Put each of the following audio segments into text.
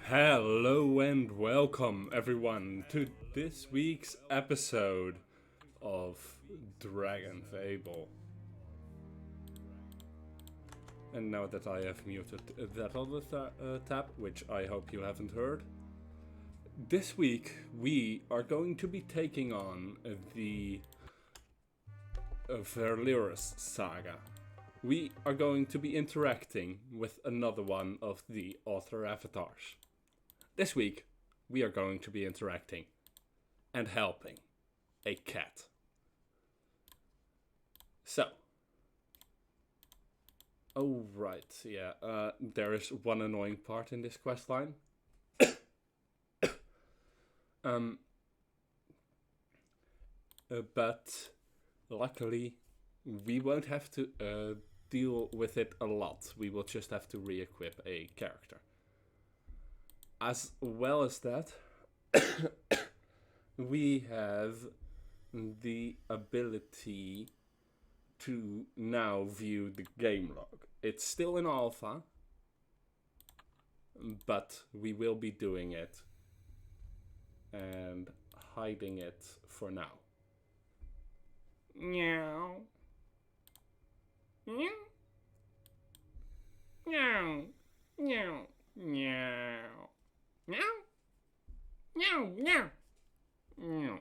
Hello and welcome everyone to this week's episode of Dragonfable. And now that I have muted that other tab, which I hope you haven't heard, this week we are going to be taking on the Verliris saga. We are going to be interacting with another one of the author avatars. This week, we are going to be interacting and helping a cat. So, oh right, yeah, there is one annoying part in this questline. But luckily, we won't have to deal with it a lot. We will just have to re-equip a character. As well as that, we have the ability to now view the game log. It's still in alpha, but we will be doing it and hiding it for now. Meow. Meow. Meow. Meow. Meow. Meow. Meow. Meow. Meow.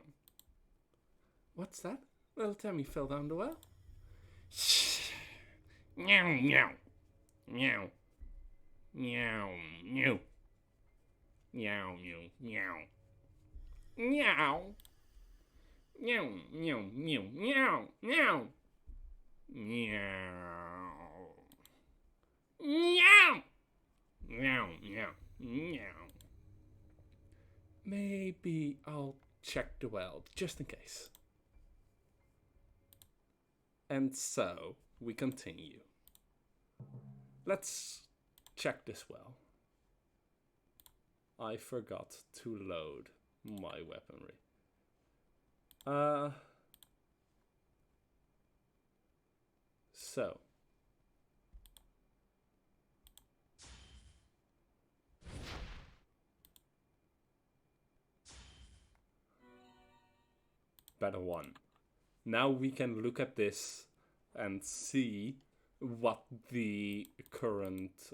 What's that? Little Tammy fell down the well? Shh. Meow. Meow. Meow. Meow. Meow. Meow. Meow. Meow. Meow. Meow. Meow. Meow. Meow. Meow. Meow. Meow. Meow. Meow. Maybe I'll check the well, just in case. And so, we continue. Let's check this well. I forgot to load my weaponry. So. Better one. Now we can look at this and see what the current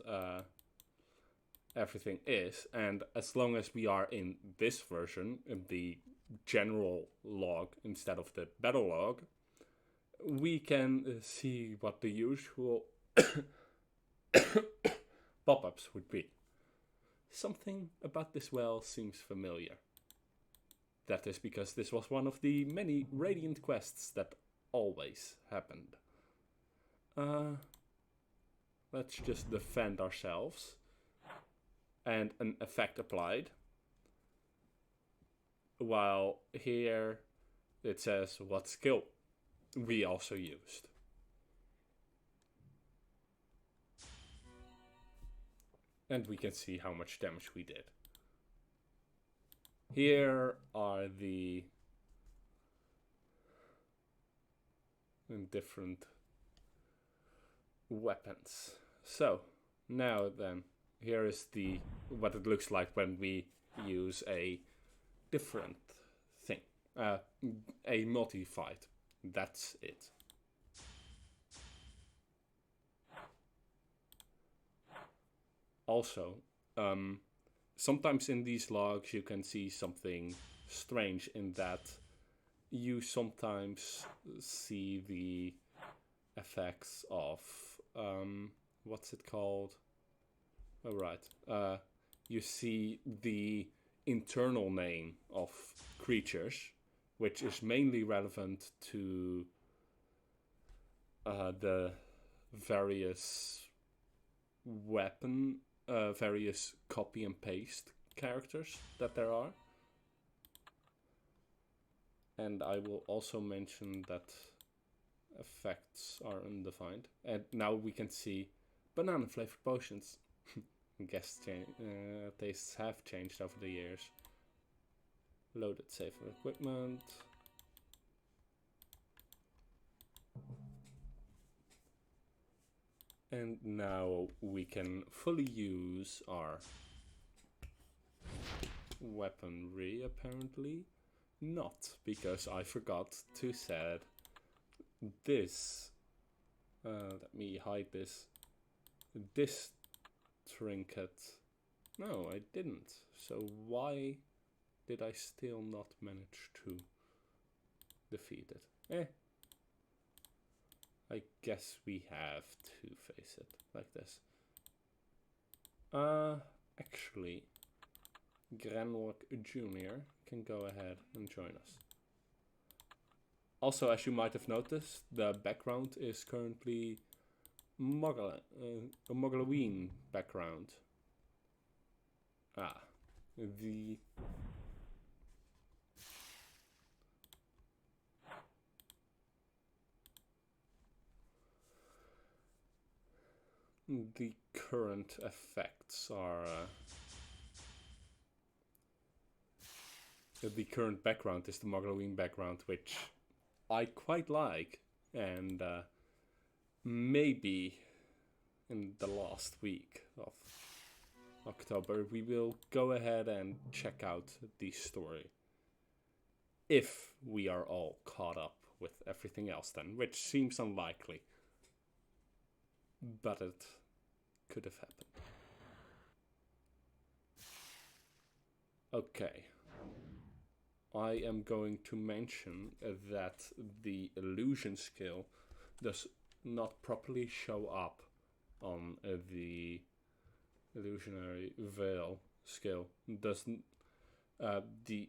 everything is. And as long as we are in this version, in the general log instead of the battle log, we can see what the usual pop-ups would be. Something about this well seems familiar. That is because this was one of the many Radiant quests that always happened. Let's just defend ourselves. And an effect applied. While here it says what skill we also used. And we can see how much damage we did. Here are the different weapons. So, now then, here is the what it looks like when we use a different thing. A multi-fight. That's it. Also, sometimes in these logs you can see something strange in that you sometimes see the effects of what's it called? Oh right. You see the internal name of creatures, which is mainly relevant to the various various copy and paste characters that there are. And I will also mention that effects are undefined. And now we can see banana flavored potions. Guess tastes have changed over the years. Loaded save equipment. And now we can fully use our weaponry, apparently not, because I forgot to set this. Let me hide this. This trinket. No, I didn't. So why did I still not manage to defeat it? I guess we have to face it like this. Actually, Granwalk Jr. can go ahead and join us. Also, as you might have noticed, the background is currently a Mogloween background. The current effects are the current background is the Mogloween background, which I quite like, and maybe in the last week of October we will go ahead and check out the story, if we are all caught up with everything else then, which seems unlikely, but it could have happened. Okay. I am going to mention that the illusion skill does not properly show up on the illusionary veil skill. The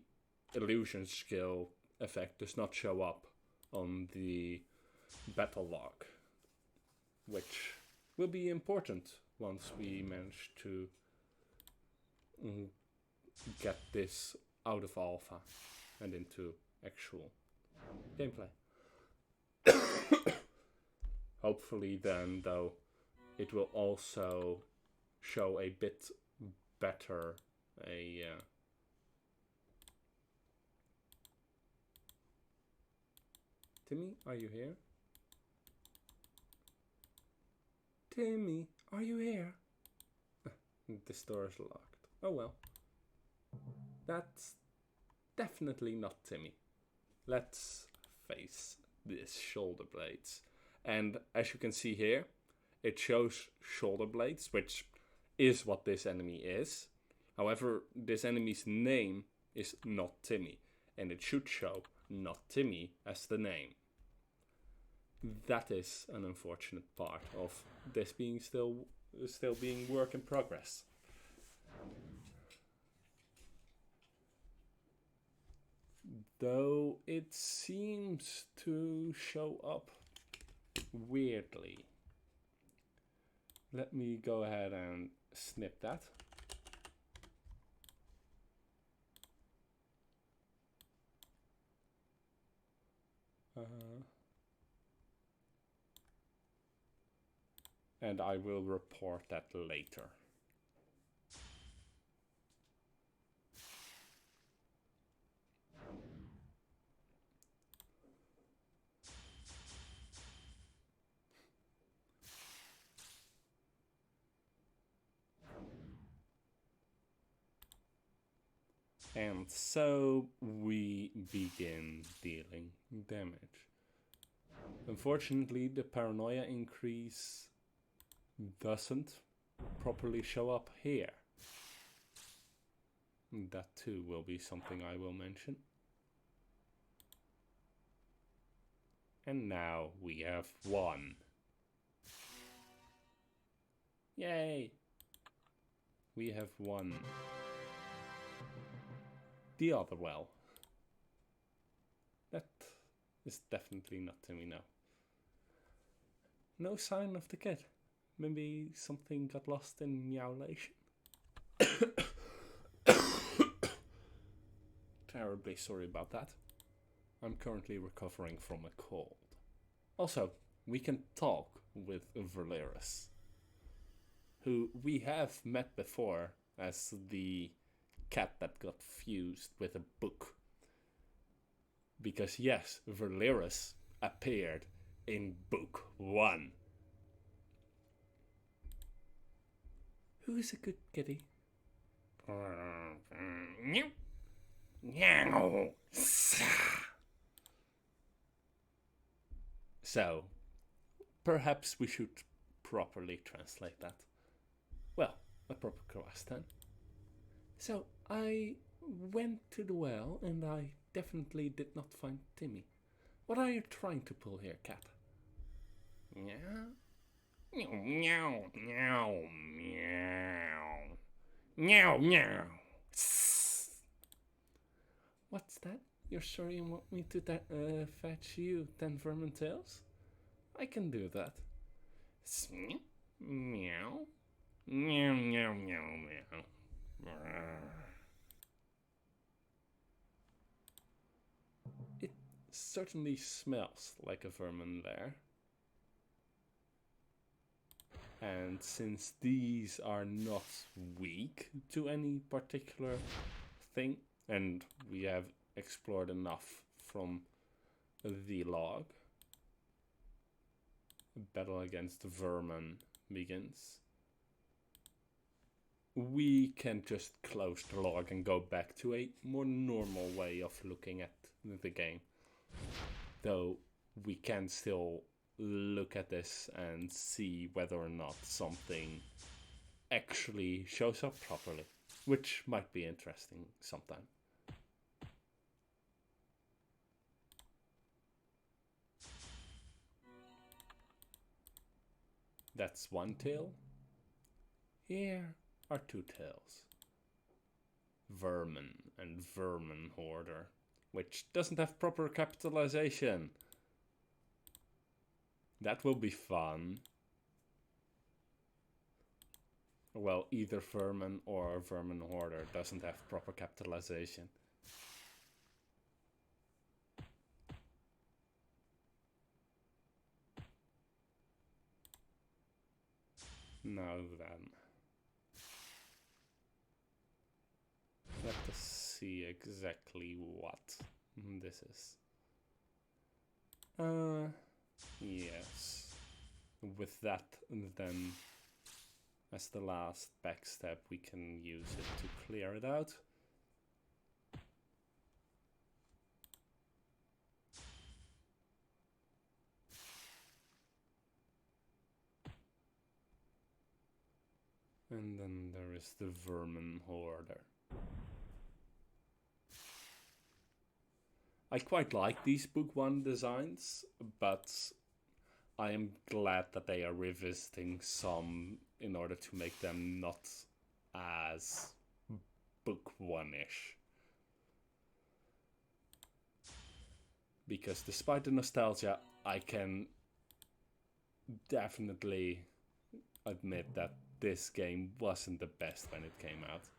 illusion skill effect does not show up on the battle log, which will be important once we manage to get this out of alpha and into actual gameplay. Hopefully then, though, it will also show a bit better Timmy, are you here? Timmy, are you here? This door is locked. Oh well. That's definitely not Timmy. Let's face these shoulder blades. And as you can see here, it shows shoulder blades, which is what this enemy is. However, this enemy's name is not Timmy, and it should show not Timmy as the name. That is an unfortunate part of this being still being work in progress. Though it seems to show up weirdly. Let me go ahead and snip that. And I will report that later. And so we begin dealing damage. Unfortunately, the paranoia increase doesn't properly show up here. That too will be something I will mention. And now we have one. Yay! We have won the other well. That is definitely not Timmy now. No sign of the kid. Maybe something got lost in meowlation. Terribly sorry about that. I'm currently recovering from a cold. Also, we can talk with Valeris, who we have met before as the cat that got fused with a book. Because yes, Valeris appeared in book 1. Who is a good kitty? So, perhaps we should properly translate that. Well, a proper quest then. So, I went to the well and I definitely did not find Timmy. What are you trying to pull here, cat? Meow? Meow, meow, meow, meow. Meow, meow. What's that? You're sure you want me to fetch you 10 vermin tails? I can do that. Meow, meow, meow, meow, meow, meow. It certainly smells like a vermin lair. And since these are not weak to any particular thing, and we have explored enough from the log, battle against vermin begins. We can just close the log and go back to a more normal way of looking at the game. Though we can still look at this and see whether or not something actually shows up properly, which might be interesting sometime. That's one tail. Here are two tails. Vermin and Vermin Hoarder, which doesn't have proper capitalization. That will be fun. Well, either Vermin or Vermin Hoarder doesn't have proper capitalization. Now then. Let us see exactly what this is. Yes. With that, then, as the last backstep, we can use it to clear it out. And then there is the Vermin Hoarder. I quite like these book 1 designs, but I am glad that they are revisiting some in order to make them not as book 1-ish. Because despite the nostalgia, I can definitely admit that this game wasn't the best when it came out.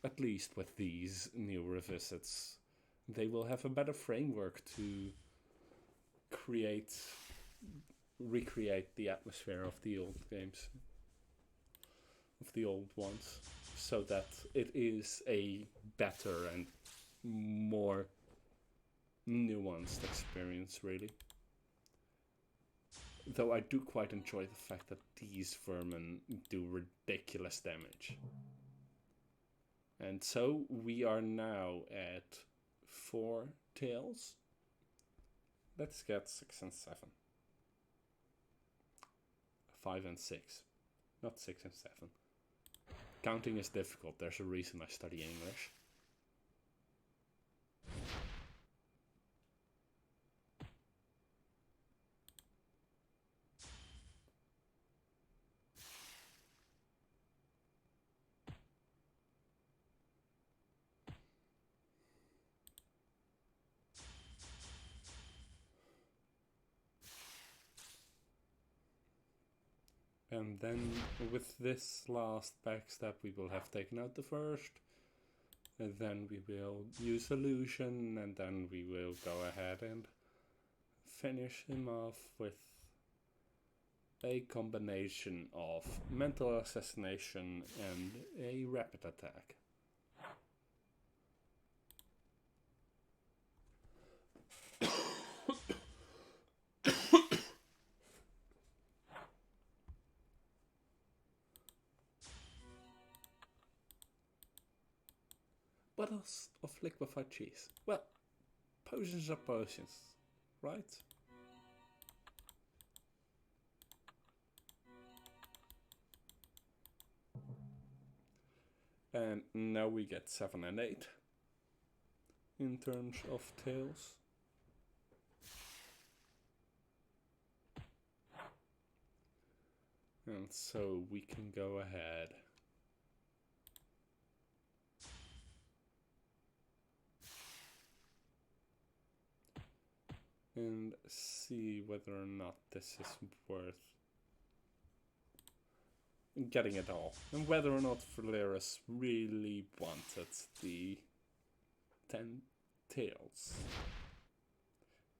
At least with these new revisits, they will have a better framework to recreate the atmosphere of the old games, of the old ones, so that it is a better and more nuanced experience, really. Though I do quite enjoy the fact that these vermin do ridiculous damage. And so we are now at 4 tails. Let's get 6 and 7. 5 and 6. Not 6 and 7. Counting is difficult. There's a reason I study English. And then with this last backstep we will have taken out the first, and then we will use illusion, and then we will go ahead and finish him off with a combination of mental assassination and a rapid attack. what else of liquefied cheese? Well, potions are potions, right? And now we get 7 and 8 in terms of tails. And so we can go ahead and see whether or not this is worth getting it all, and whether or not Valeris really wanted the 10 tails,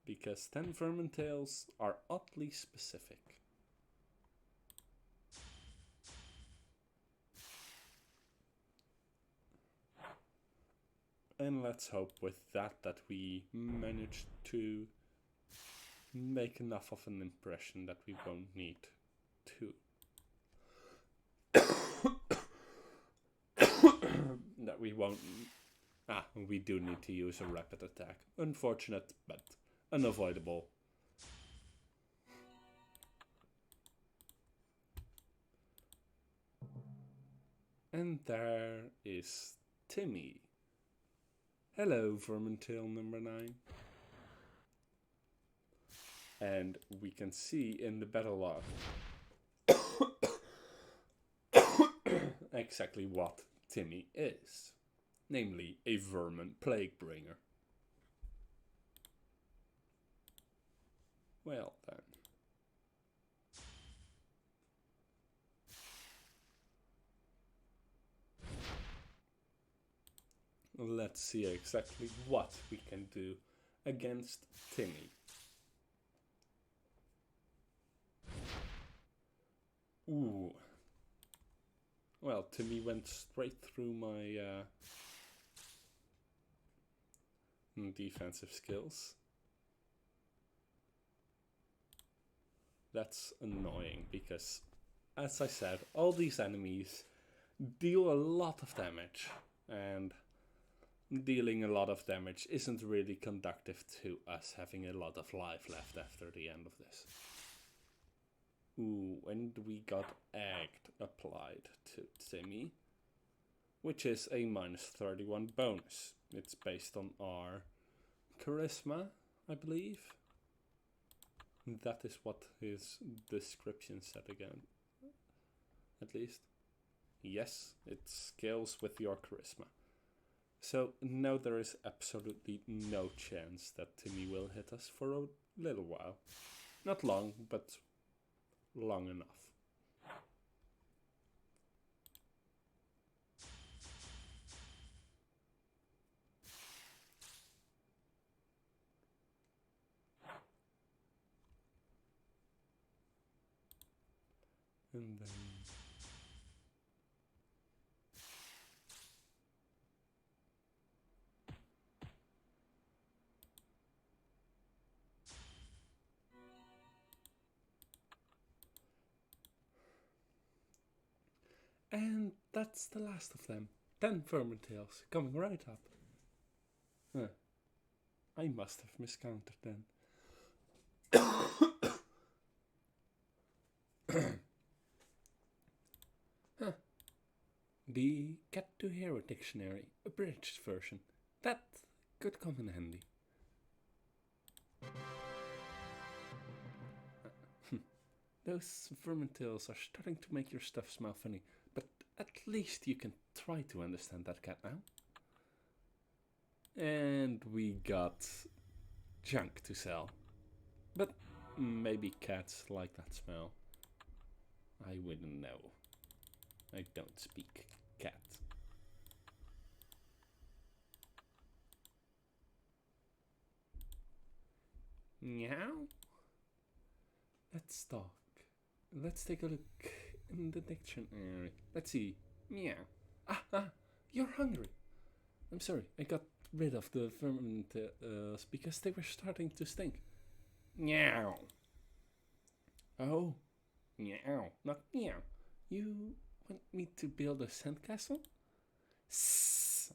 because 10 vermin tails are oddly specific. And let's hope with that we manage to make enough of an impression that we won't need to. That we won't. We do need to use a rapid attack. Unfortunate, but unavoidable. And there is Timmy. Hello, Vermintail number 9. And we can see in the battle log exactly what Timmy is. Namely, a vermin plague bringer. Well then. Let's see exactly what we can do against Timmy. Ooh. Well, Timmy went straight through my defensive skills. That's annoying because, as I said, all these enemies deal a lot of damage, and dealing a lot of damage isn't really conducive to us having a lot of life left after the end of this. Ooh, and we got Agged applied to Timmy, which is a -31 bonus. It's based on our charisma, I believe. That is what his description said again. At least. Yes, it scales with your charisma. So now there is absolutely no chance that Timmy will hit us for a little while. Not long, but long enough. And then and that's the last of them. 10 Vermintails coming right up. I must have miscounted then. The Get to Hero Dictionary, abridged version. That could come in handy. Those Vermintails are starting to make your stuff smell funny, but at least you can try to understand that cat now. And we got junk to sell. But maybe cats like that smell. I wouldn't know. I don't speak cat. Meow? Let's talk. Let's take a look in the dictionary. Let's see. Meow. You're hungry. I'm sorry, I got rid of the Vermintails because they were starting to stink. Meow. Oh. Meow. Not meow. You want me to build a sandcastle? Sss.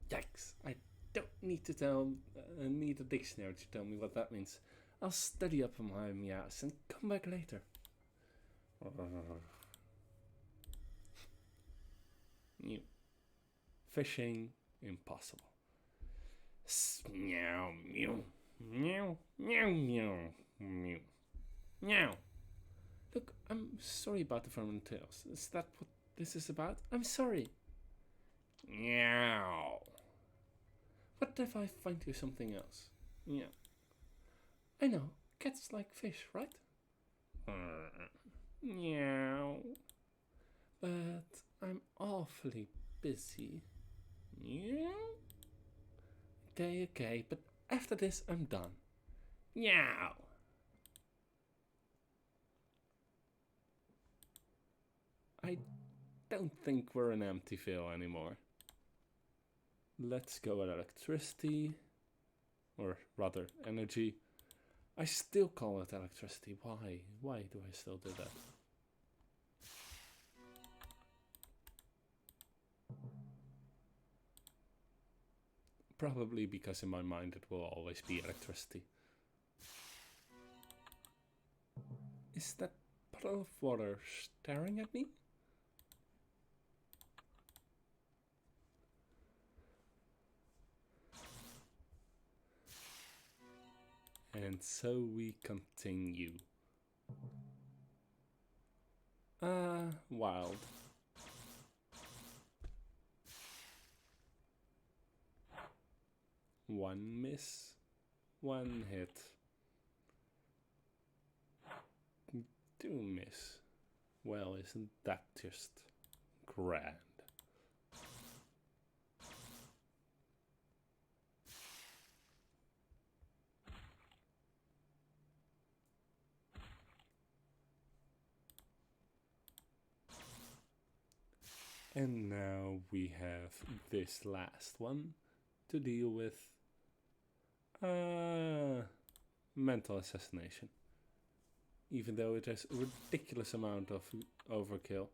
Yikes! I don't need to need a dictionary to tell me what that means. I'll study up on my meows and come back later. New. Fishing impossible. Meow meow meow meow meow meow meow. Look, I'm sorry about the Vermin Tales. Is that what this is about? I'm sorry. Meow. What if I find you something else? Yeah. I know. Cats like fish, right? Meow. But I'm awfully busy. Meow. Okay, but after this I'm done. Meow. I don't think we're an empty field anymore. Let's go with electricity, or rather energy. I still call it electricity. Why? Why do I still do that? Probably because in my mind it will always be electricity. Is that puddle of water staring at me? And so we continue. Wild. One miss, one hit. Two miss. Well, isn't that just grand? And now we have this last one to deal with. Mental assassination. Even though it has a ridiculous amount of overkill.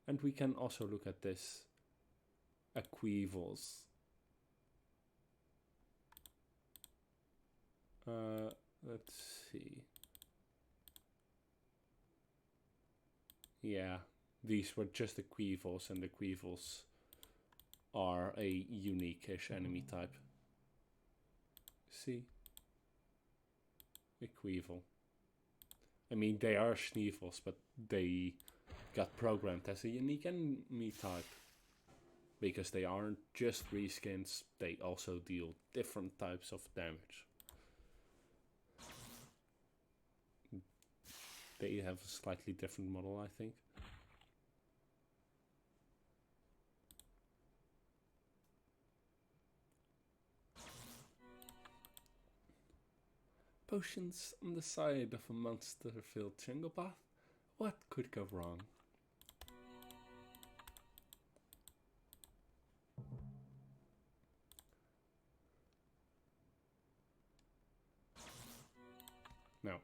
And we can also look at this equivals. Let's see. Yeah, these were just equivals, and equivals are a unique-ish enemy type. See? Equival. I mean, they are Schneevils, but they got programmed as a unique enemy type. Because they aren't just reskins, they also deal different types of damage. They have a slightly different model, I think. Potions on the side of a monster-filled jungle path? What could go wrong? Now,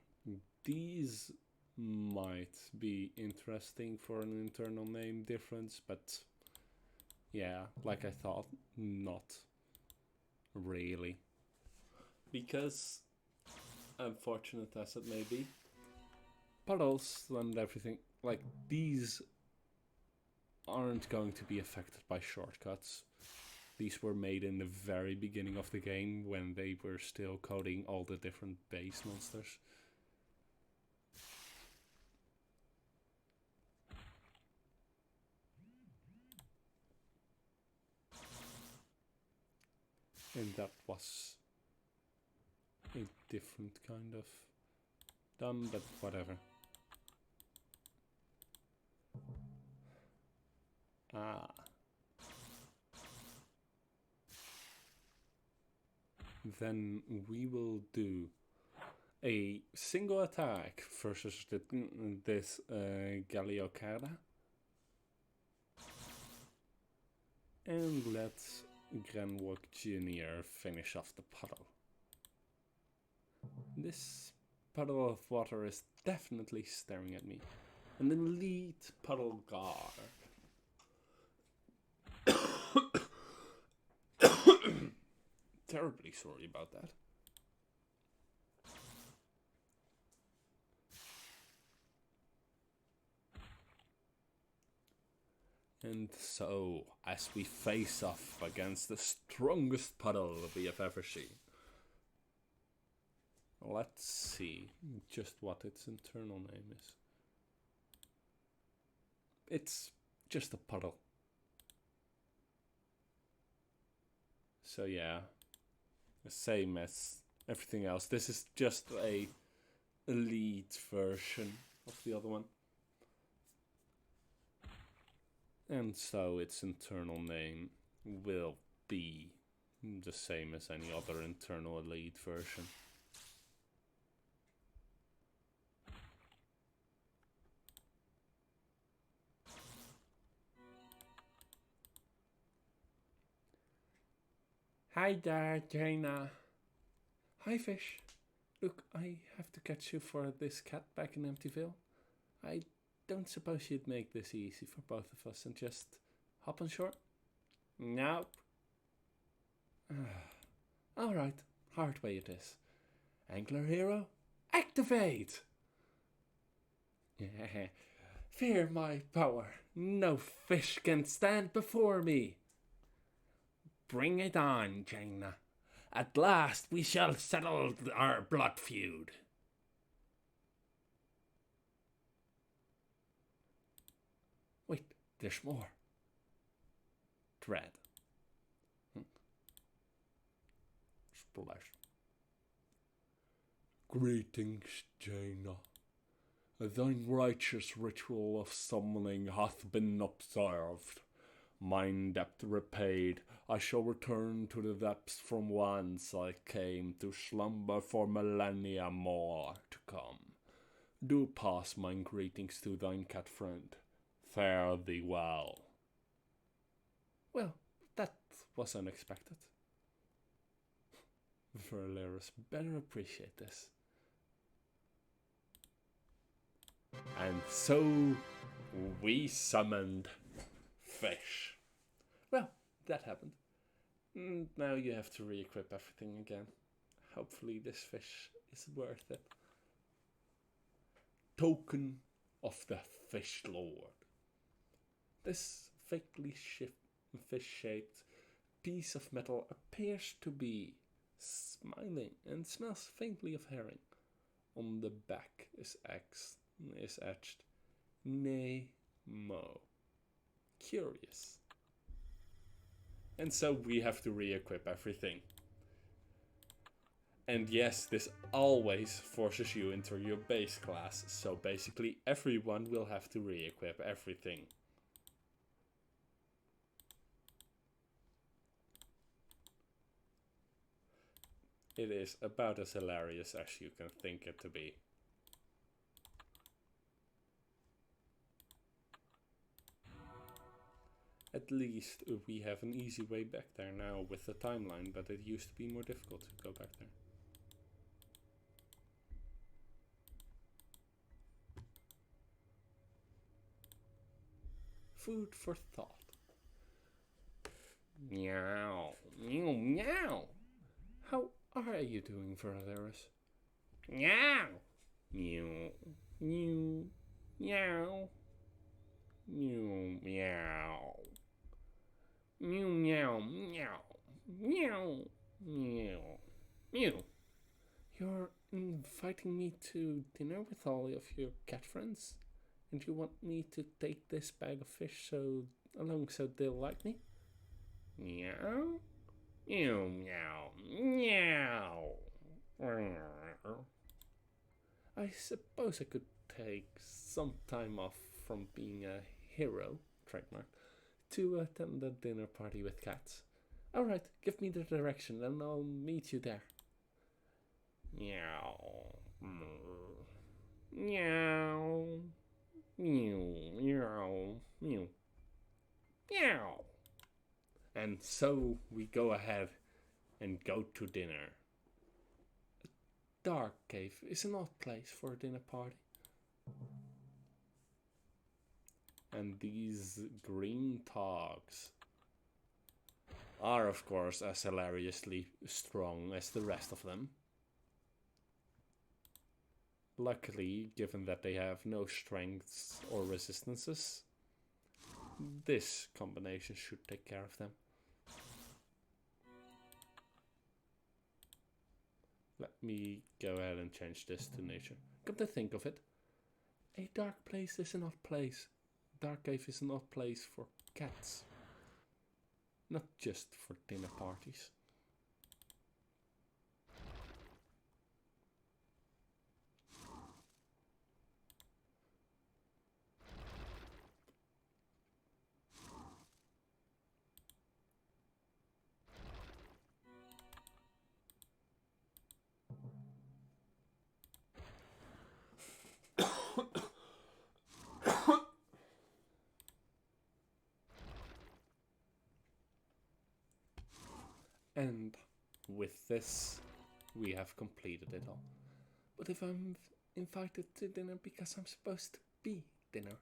these might be interesting for an internal name difference, but yeah, like I thought, not really. Because, unfortunate as it may be, puddles and everything, like these aren't going to be affected by shortcuts. These were made in the very beginning of the game when they were still coding all the different base monsters. And that was a different kind of dumb, but whatever. Ah. Then we will do a single attack versus this Galiocarda. And let's Granwalk Jr. finish off the puddle. This puddle of water is definitely staring at me. An elite puddle guard. terribly sorry about that. And so, as we face off against the strongest puddle we have ever seen, let's see just what its internal name is. It's just a puddle. So yeah, the same as everything else. This is just a elite version of the other one. And so its internal name will be the same as any other internal elite version. Hi there, Jaina. Hi, fish. Look, I have to catch you for this cat back in Emptyville. I don't suppose you'd make this easy for both of us and just hop on shore? Nope. Alright, hard way it is. Angler hero, activate! Fear my power. No fish can stand before me. Bring it on, Jaina. At last we shall settle our blood feud. Wait, there's more. Dread. Splash. Greetings, Jaina. Thine righteous ritual of summoning hath been observed. Mine debt repaid, I shall return to the depths from whence I came to slumber for millennia more to come. Do pass mine greetings to thine cat friend. Fare thee well. Well, that was unexpected. Verleris better appreciate this. And so we summoned fish. Well, that happened. Now you have to re-equip everything again. Hopefully this fish is worth it. Token of the Fish Lord. This vaguely fish-shaped piece of metal appears to be smiling and smells faintly of herring. On the back is etched Nemo. Curious. And so we have to re-equip everything. And yes, this always forces you into your base class, so basically everyone will have to re-equip everything. It is about as hilarious as you can think it to be. At least we have an easy way back there now with the timeline, but it used to be more difficult to go back there. Food for thought. Meow, meow, meow. How are you doing, Verleris? Meow, meow, meow, meow, meow, meow. Meow, meow, meow, meow, meow, meow. You're inviting me to dinner with all of your cat friends? And you want me to take this bag of fish along so they'll like me? Meow, meow, meow, meow. I suppose I could take some time off from being a hero, trademark, to attend a dinner party with cats. Alright, give me the direction and I'll meet you there. Meow. Meow. Meow. Meow. Meow. Meow. And so we go ahead and go to dinner. A dark cave is an odd place for a dinner party. And these green togs are of course as hilariously strong as the rest of them. Luckily, given that they have no strengths or resistances, this combination should take care of them. Let me go ahead and change this to nature. Come to think of it, a dark place is not place. Dark cave is not place for cats. Not just for dinner parties. And with this, we have completed it all. But if I'm invited to dinner because I'm supposed to be dinner.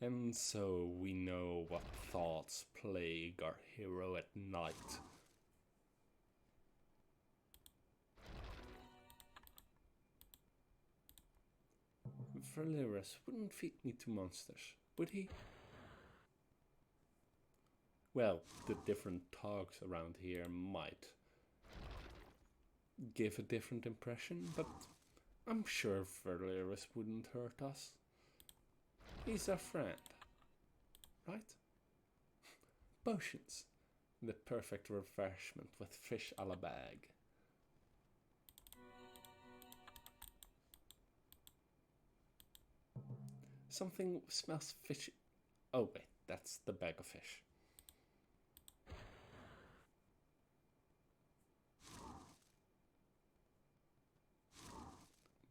And so we know what thoughts plague our hero at night. Verliris wouldn't feed me to monsters, would he? Well, the different talks around here might give a different impression, but I'm sure Verliris wouldn't hurt us. He's our friend, right? Potions. The perfect refreshment with fish a la bag. Something smells fishy. Oh wait, that's the bag of fish.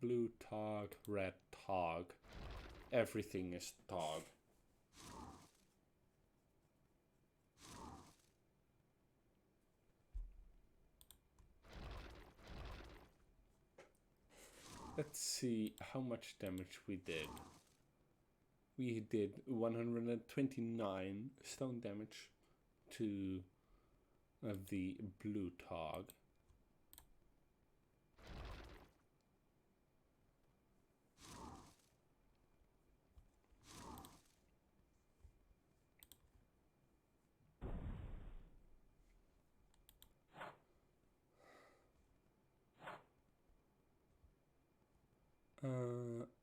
Blue tog, red tog. Everything is tog. Let's see how much damage we did. We did 129 stone damage to the blue tog.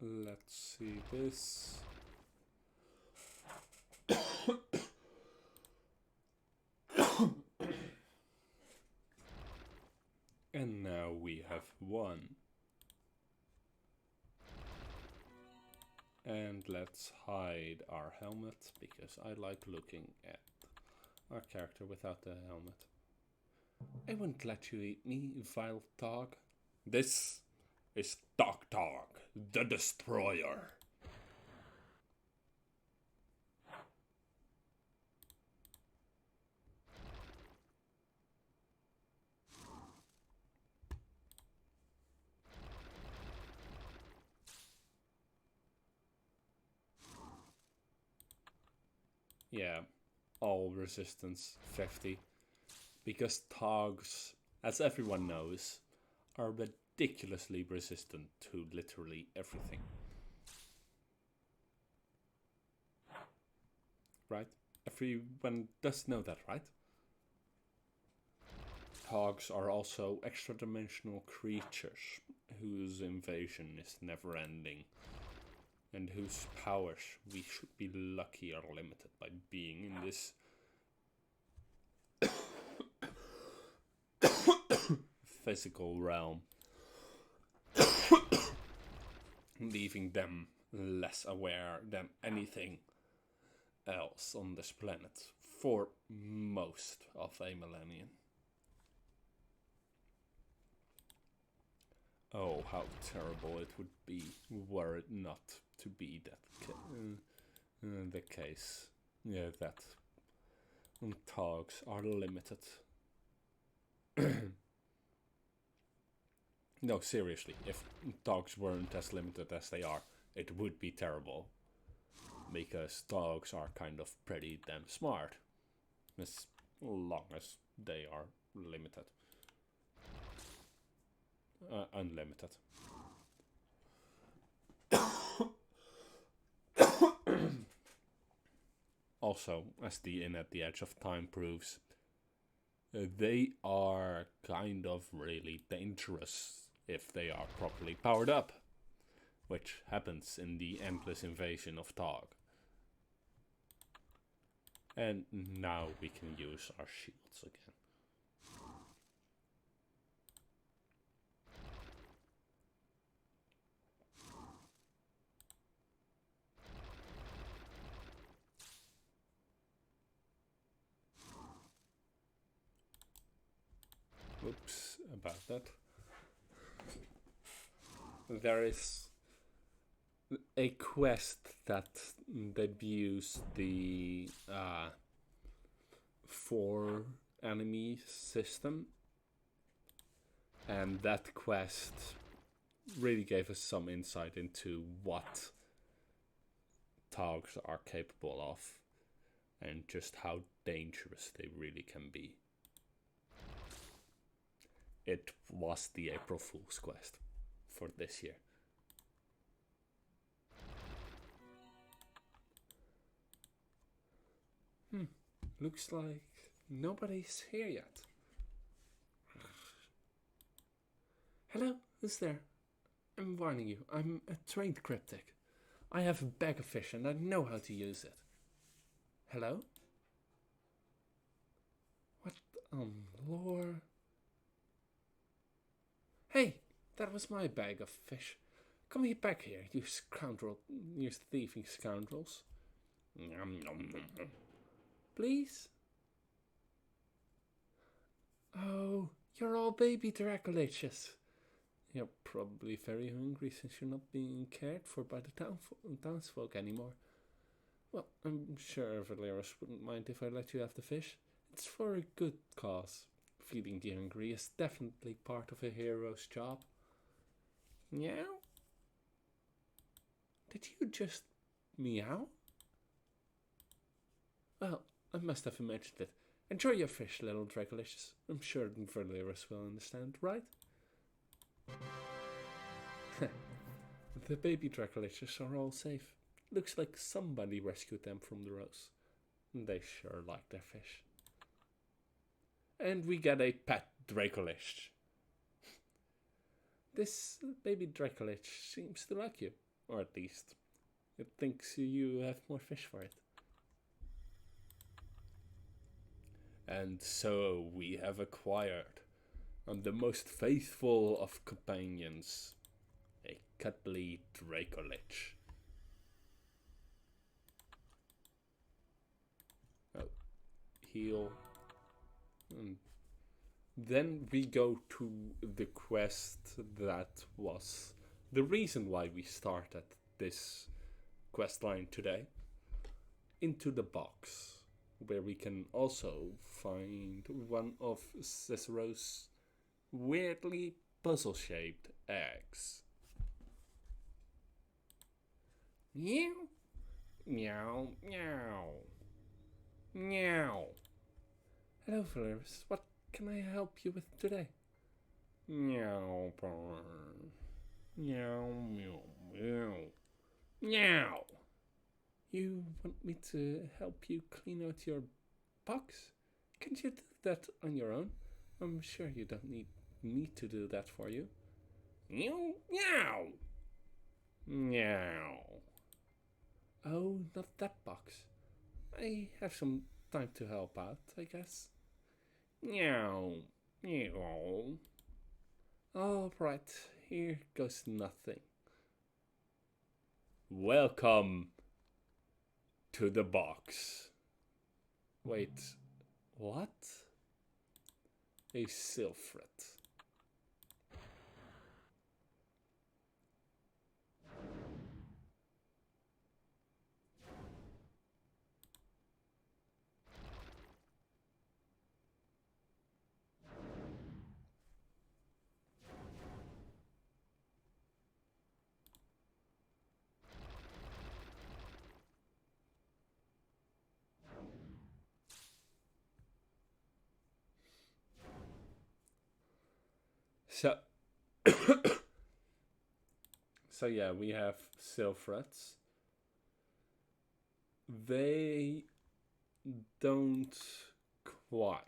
Let's see this. And now we have one. And let's hide our helmet, because I like looking at our character without the helmet. I wouldn't let you eat me, vile dog. This is Dog the Destroyer. Yeah, all resistance 50. Because Togs, as everyone knows, are ridiculously resistant to literally everything. Right? Everyone does know that, right? Togs are also extra-dimensional creatures whose invasion is never-ending, and whose powers we should be lucky are limited by being in this physical realm, leaving them less aware than anything else on this planet for most of a millennium. Oh, how terrible it would be were it not to be that the case. Yeah, that Togs are limited. No, seriously, if Togs weren't as limited as they are, it would be terrible. because dogs are kind of pretty damn smart, as long as they are limited. Unlimited. Also, as the Inn at the Edge of Time proves, they are kind of really dangerous if they are properly powered up, which happens in the endless invasion of Tog. And now we can use our shields again. Oops, about that. There is a quest that debuts the 4 enemy system, and that quest really gave us some insight into what Togs are capable of and just how dangerous they really can be. It was the April Fool's quest for this year. Looks like nobody's here yet. Hello, who's there? I'm warning you, I'm a trained cryptic. I have a bag of fish and I know how to use it. Hello? What lore? Hey, that was my bag of fish. Come back here, you scoundrel, you thieving scoundrels. Please? Oh, you're all baby Dracoliches. You're probably very hungry since you're not being cared for by the townsfolk anymore. Well, I'm sure Valeris wouldn't mind if I let you have the fish. It's for a good cause. Feeding the hungry is definitely part of a hero's job. Meow? Did you just meow? Well, I must have imagined it. Enjoy your fish, little Dragolicious. I'm sure Valeris will understand, right? The baby Dragolicious are all safe. Looks like somebody rescued them from the rose. They sure like their fish. And we get a pet Dracolich. This baby Dracolich seems to like you. Or at least, it thinks you have more fish for it. And so we have acquired the most faithful of companions, a cuddly Dracolich. Oh, heal. And then we go to the quest that was the reason why we started this quest line today. Into the box, where we can also find one of Cicero's weirdly puzzle-shaped eggs. Meow, meow, meow, meow. Hello, Valeris. What can I help you with today? Meow, meow, meow, meow, meow. You want me to help you clean out your box? Can't you do that on your own? I'm sure you don't need me to do that for you. Meow, meow, meow. Oh, not that box. I have some time to help out, I guess. Meow, meow. All right, here goes nothing. Welcome to the box. Wait, what? A Sylphret. So, so yeah, we have Silphrets. They don't quite.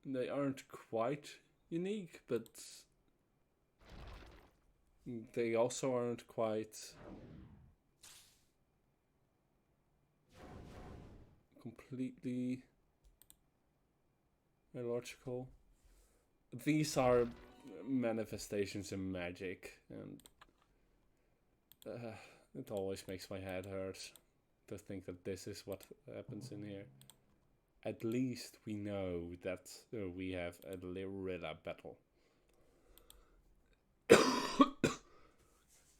They aren't quite unique, but they also aren't quite completely illogical. These are manifestations in magic, and it always makes my head hurt to think that this is what happens in here. At least we know that we have a Lyrilla battle.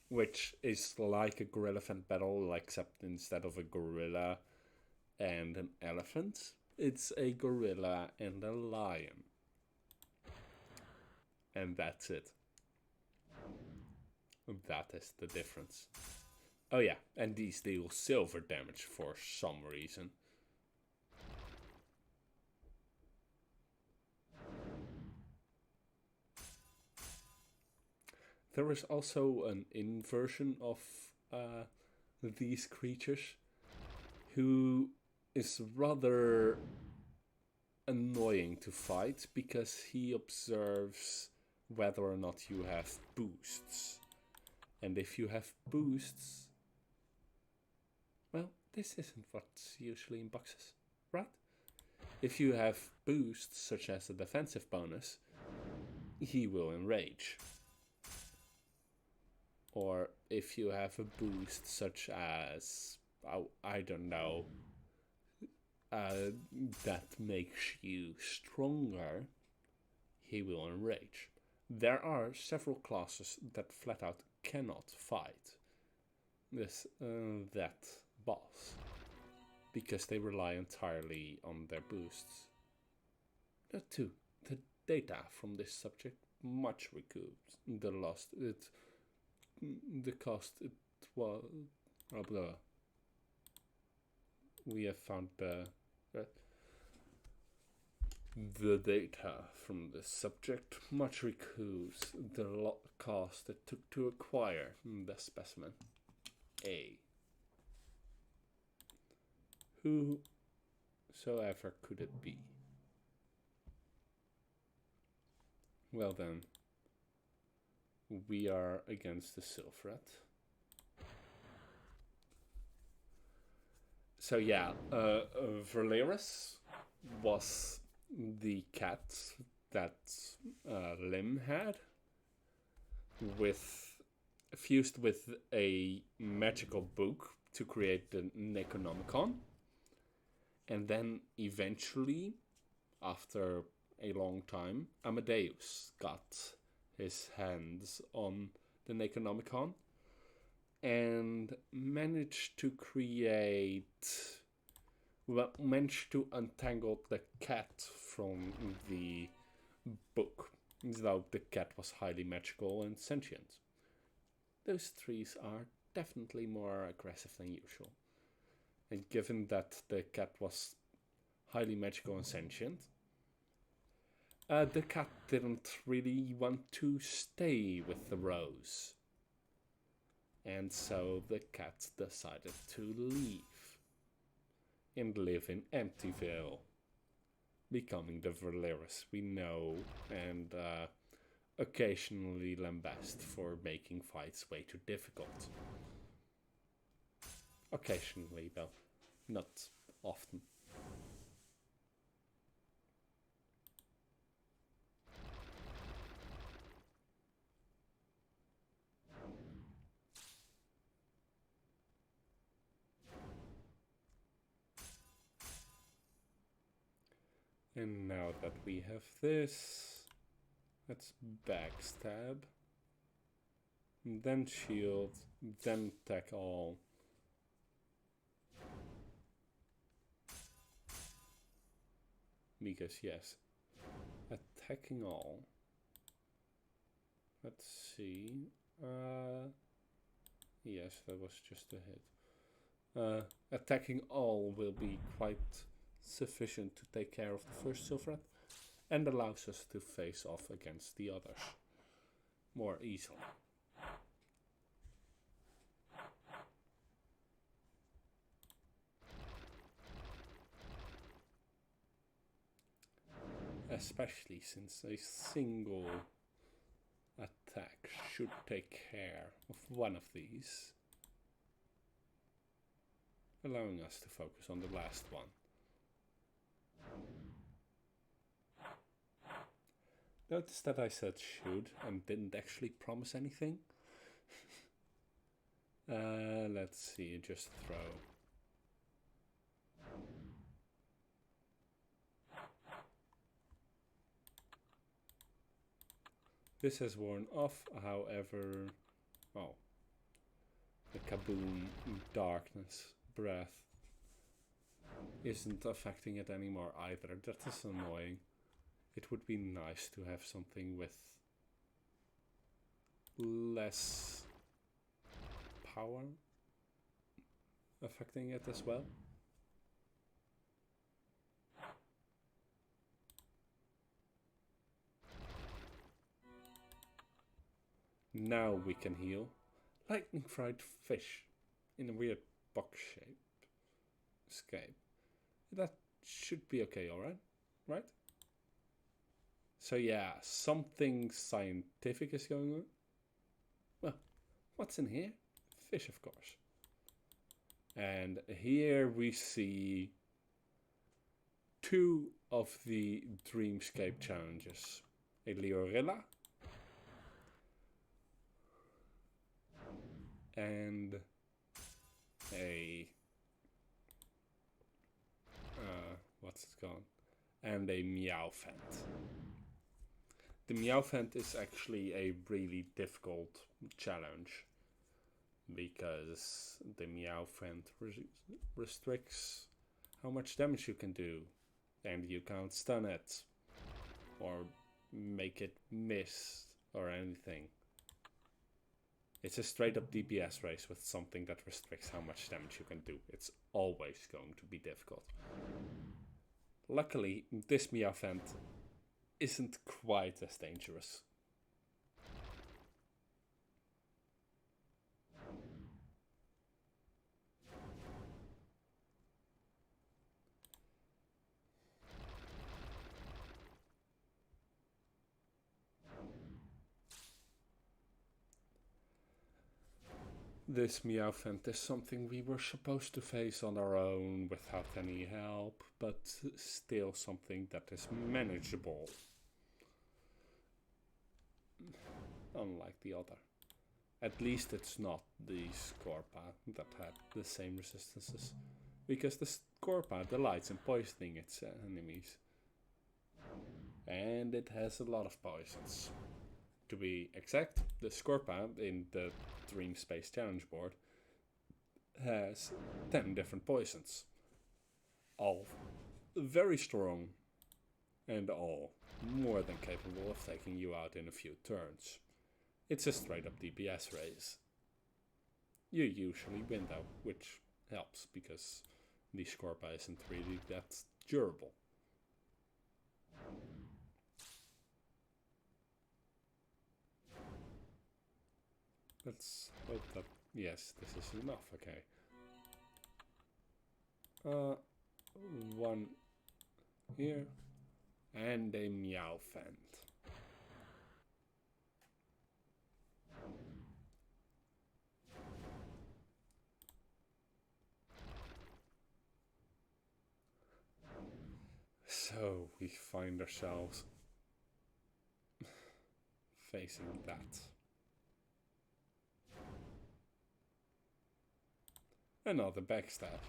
Which is like a Gorillafant battle, except instead of a gorilla and an elephant, it's a gorilla and a lion. And that's it. That is the difference. Oh yeah, and these deal silver damage for some reason. There is also an inversion of these creatures who is rather annoying to fight because he observes whether or not you have boosts. And if you have boosts, well, this isn't what's usually in boxes, right? If you have boosts, such as a defensive bonus, he will enrage. Or if you have a boost such as, oh, I don't know, that makes you stronger, he will enrage. There are several classes that flat out cannot fight that boss because they rely entirely on their boosts. That too, the data from this subject much recoups the lost. The cost it was. We have found the data from the subject much recoups the cost it took to acquire the specimen. A. Whosoever could it be? Well then, we are against the Silphret. So yeah, Verleris was the cat that Lim had, fused with a magical book to create the Necronomicon, and then eventually, after a long time, Amadeus got his hands on the Necronomicon and managed to untangle the cat from the book, though the cat was highly magical and sentient. Those trees are definitely more aggressive than usual. And given that the cat was highly magical and sentient, the cat didn't really want to stay with the rose. And so the cat decided to leave and live in Emptyville, becoming the Verleris we know and occasionally lambast for making fights way too difficult. Occasionally, though, not often. And now that we have this, let's backstab, then shield, then attack all. Because yes, attacking all. Let's see. Yes, that was just a hit. Attacking all will be quite sufficient to take care of the first Silphret. and allows us to face off against the others more easily. Especially since a single attack should take care of one of these, allowing us to focus on the last one. Notice that I said should and didn't actually promise anything. Let's see, just throw. This has worn off, however, the kaboom, darkness, breath isn't affecting it anymore either. That is annoying. It would be nice to have something with less power affecting it as well. Now we can heal. Lightning fried fish in a weird box shape. Escape. That should be okay, alright? Right? So yeah, something scientific is going on. Well, what's in here? Fish, of course. And here we see two of the Dreamscape challenges. A Leorilla and a what's it called? And a Meowfant. The Meowfant is actually a really difficult challenge because the Meowfant restricts how much damage you can do, and you can't stun it or make it miss or anything. It's a straight up DPS race with something that restricts how much damage you can do. It's always going to be difficult. Luckily, this Meowfant isn't quite as dangerous. This Meowfant is something we were supposed to face on our own without any help, but still something that is manageable. Unlike the other. At least it's not the Scorpa that had the same resistances, because the Scorpa delights in poisoning its enemies. And it has a lot of poisons. To be exact, the Scorpa in the Dream Space Challenge board has 10 different poisons. All very strong and all more than capable of taking you out in a few turns. It's a straight up DPS race. You usually win though, which helps because the Scorpa isn't really that durable. Let's hope that, yes, this is enough, okay. One here, and a Meowfant. So we find ourselves facing that. Another backstab.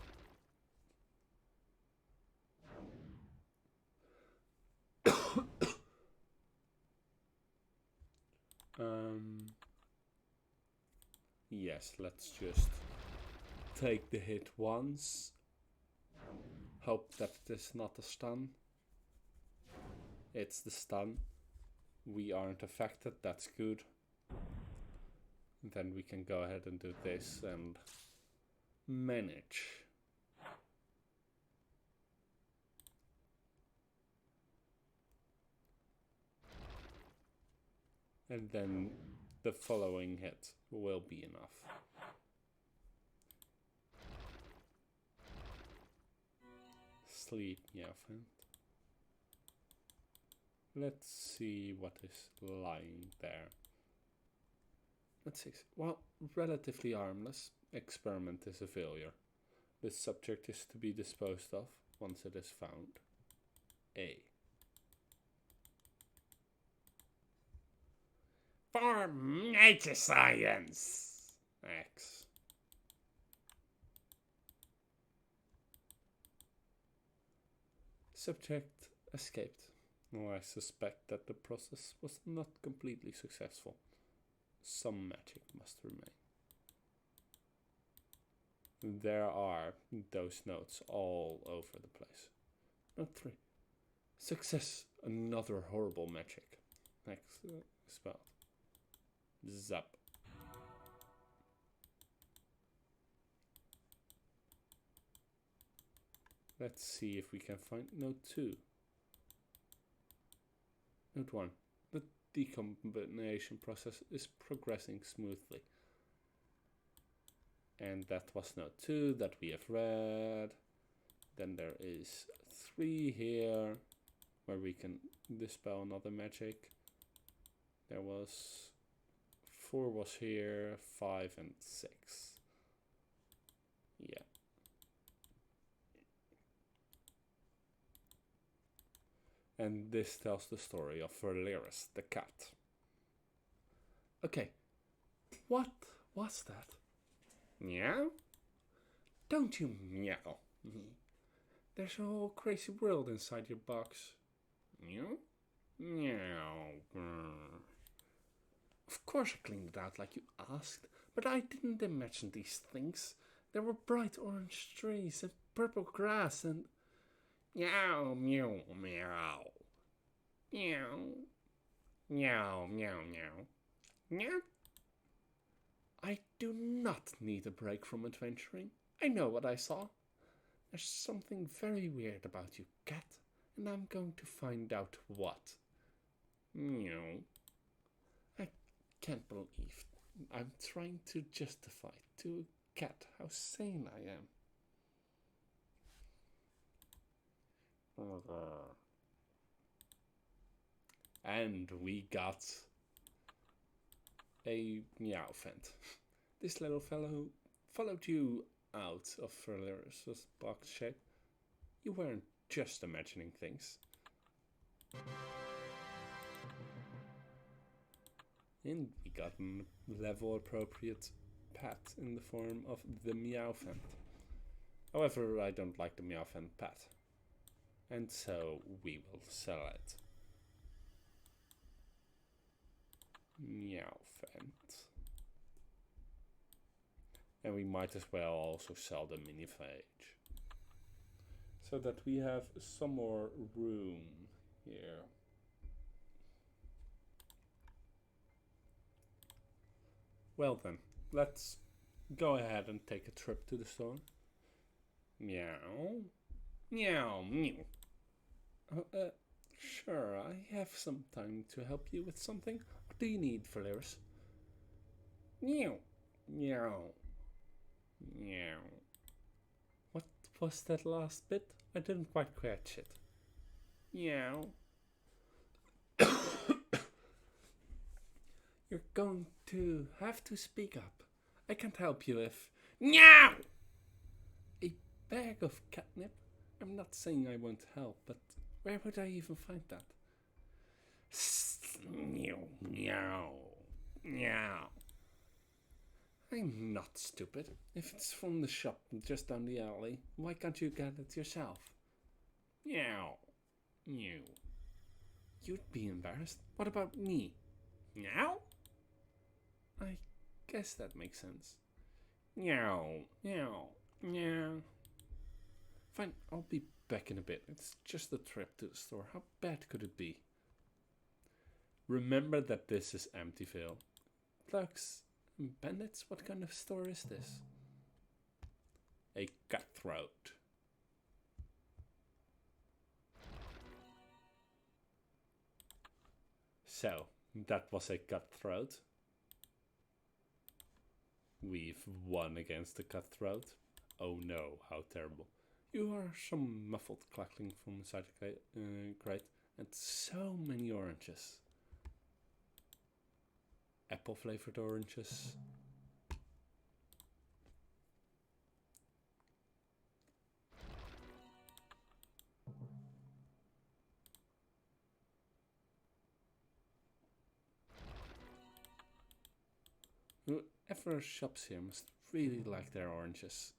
Yes, let's just take the hit once. Hope that it is not a stun. It's the stun. We aren't affected, that's good. Then we can go ahead and do this and manage. And then the following hit will be enough. Sleep, Meowfant. Let's see what is lying there. Let's see. Well, relatively harmless. Experiment is a failure. The subject is to be disposed of once it is found. A. For nature science! X. Subject escaped. Well, I suspect that the process was not completely successful. Some magic must remain. There are those notes all over the place. Note 3. Success, another horrible magic. Next spell. Zap. Let's see if we can find note 2. Note 1. The decombination process is progressing smoothly. And that was note 2 that we have read. Then there is 3 here, where we can dispel another magic. There was 4 was here, 5 and 6. Yeah. And this tells the story of Verliris, the cat. Okay, what was that? Meow? Don't you meow. There's a whole crazy world inside your box. Meow? Meow. Of course I cleaned it out like you asked, but I didn't imagine these things. There were bright orange trees and purple grass and... Meow, meow, meow. Meow. Meow, meow, meow. Meow. I do not need a break from adventuring. I know what I saw. There's something very weird about you, cat, and I'm going to find out what. Meow. I can't believe I'm trying to justify to a cat how sane I am. And we got a Meowfant. This little fellow followed you out of Verliris' box shape. You weren't just imagining things. And we got a level appropriate pet in the form of the Meowfant. However, I don't like the Meowfant pet. And so we will sell it. Meowfant. And we might as well also sell the Miniphage. So that we have some more room here. Well then, let's go ahead and take a trip to the store. Meow. Meow, meow. Sure, I have some time to help you with something. What do you need, Verliris? Meow. Meow. Meow. What was that last bit? I didn't quite catch it. Meow. You're going to have to speak up. I can't help you if... Meow! A bag of catnip? I'm not saying I won't help, but where would I even find that? Meow, meow, meow. I'm not stupid. If it's from the shop just down the alley, why can't you get it yourself? Meow, meow. You'd be embarrassed. What about me? Meow? I guess that makes sense. Meow, meow, meow. Fine, I'll be back in a bit. It's just a trip to the store. How bad could it be? Remember that this is Amityville. Thugs and bandits? What kind of store is this? A cutthroat. So, That was a cutthroat. We've won against the cutthroat. Oh no, how terrible. You hear some muffled crackling from inside the crate, and so many oranges. Apple flavored oranges. Whoever shops here must really like their oranges.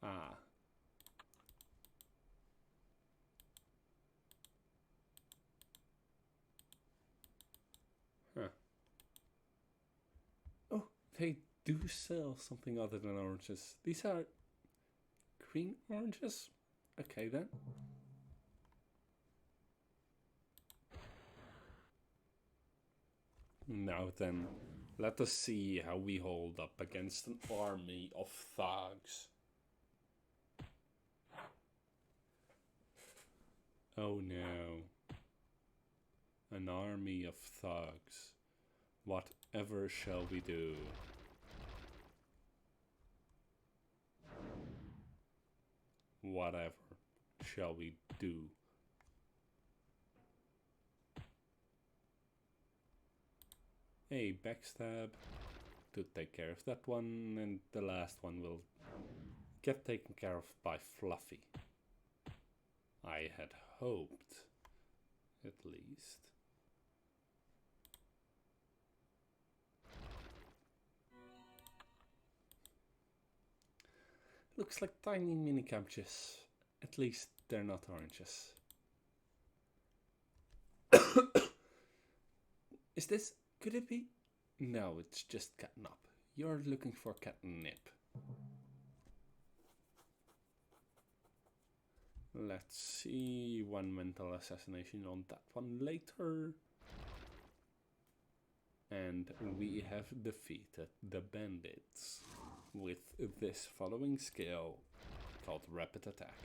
Ah. Huh. Oh, they do sell something other than oranges. These are green oranges? Okay then. Now then, let us see how we hold up against an army of thugs. Oh no. An army of thugs. Whatever shall we do? Whatever shall we do? A backstab to take care of that one, and the last one will get taken care of by Fluffy. I had hoped, at least. Looks like tiny mini cabbages. At least they're not oranges. Is this... could it be? No, it's just catnip. You're looking for catnip. Let's see one mental assassination on that one later. And we have defeated the bandits with this following skill called Rapid Attack.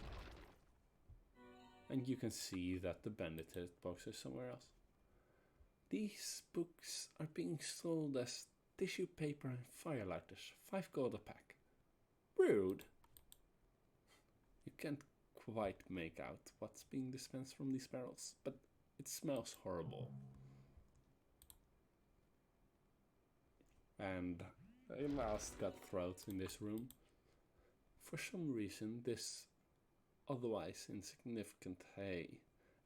And you can see that the bandit hitbox is somewhere else. These books are being sold as tissue paper and firelighters, 5 gold a pack. Rude. You can't quite make out what's being dispensed from these barrels, but it smells horrible. And a last cutthroat in this room. For some reason, this otherwise insignificant hay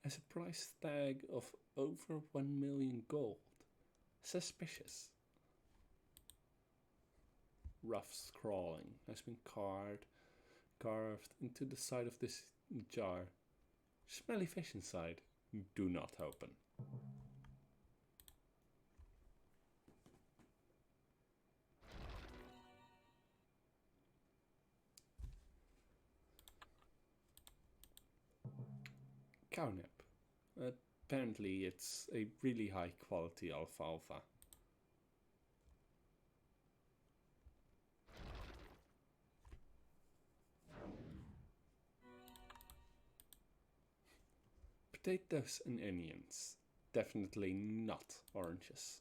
has a price tag of over 1 million gold. Suspicious. Rough scrawling has been carved into the side of this jar. Smelly fish inside. Do not open. Cownip. Apparently it's a really high quality alfalfa. Potatoes and onions. Definitely not oranges.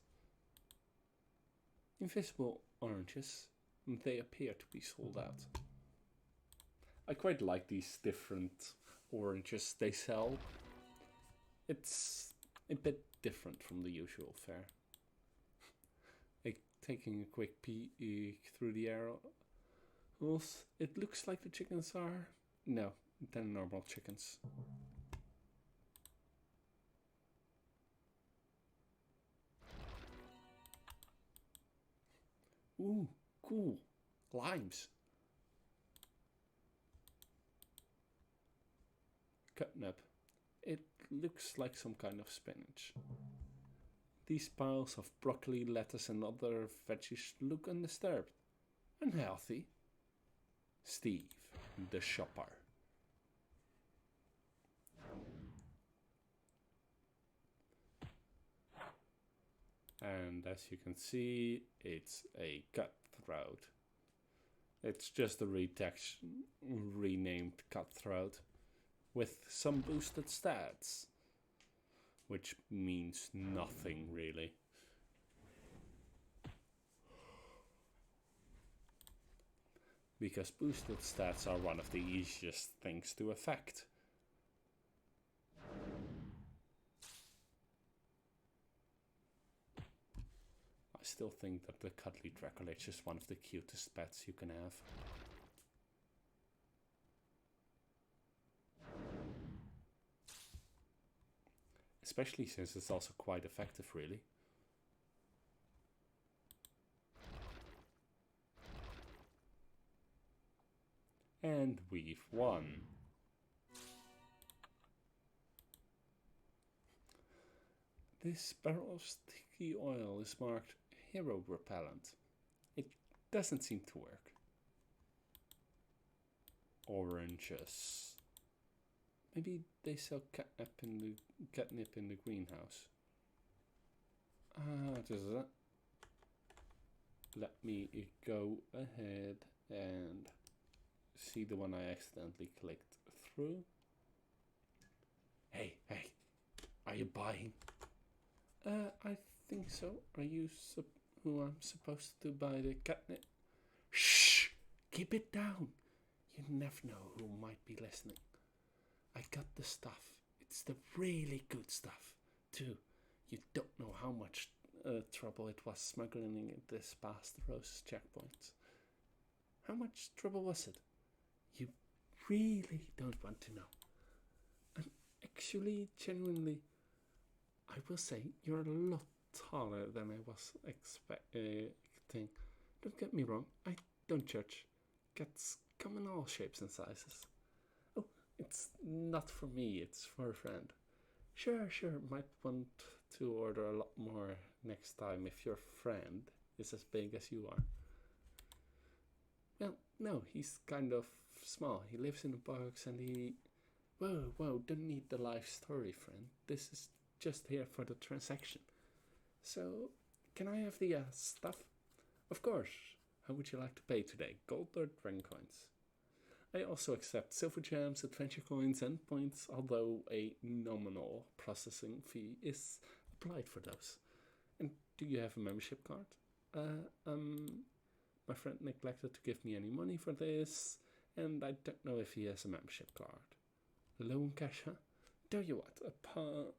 Invisible oranges. They appear to be sold out. I quite like these different oranges they sell. It's a bit different from the usual fare. Taking a quick peek through the arrows, it looks like the chickens are... no, they're normal chickens. Ooh, cool. Limes. Catnip. It looks like some kind of spinach. These piles of broccoli, lettuce and other veggies look undisturbed and healthy. Steve, the shopper. And as you can see, it's a cutthroat. It's just a renamed cutthroat. with some boosted stats, which means nothing really. Because boosted stats are one of the easiest things to affect. I still think that the cuddly Dracolich is one of the cutest pets you can have. Especially since it's also quite effective, really. And we've won. This barrel of sticky oil is marked Hero Repellent. It doesn't seem to work. Oranges. Maybe they sell catnip in the greenhouse. Let me go ahead and see the one I accidentally clicked through. Hey, are you buying? I think so. Are you who I'm supposed to buy the catnip? Shh! Keep it down. You never know who might be listening. I got the stuff. It's the really good stuff, too. You don't know how much trouble it was smuggling it this past the Rose's checkpoint. How much trouble was it? You really don't want to know. And actually, genuinely, I will say you're a lot taller than I was expecting. Don't get me wrong, I don't judge. Cats come in all shapes and sizes. Oh, it's not for me, it's for a friend. Sure, might want to order a lot more next time if your friend is as big as you are. Well, no, he's kind of small. He lives in a box and he... Whoa, don't need the life story, friend. This is just here for the transaction. So, can I have the stuff? Of course. How would you like to pay today? Gold or dragon coins? I also accept silver gems, adventure coins, and points, although a nominal processing fee is applied for those. And do you have a membership card? My friend neglected to give me any money for this, and I don't know if he has a membership card. Low on cash, huh? Tell you what,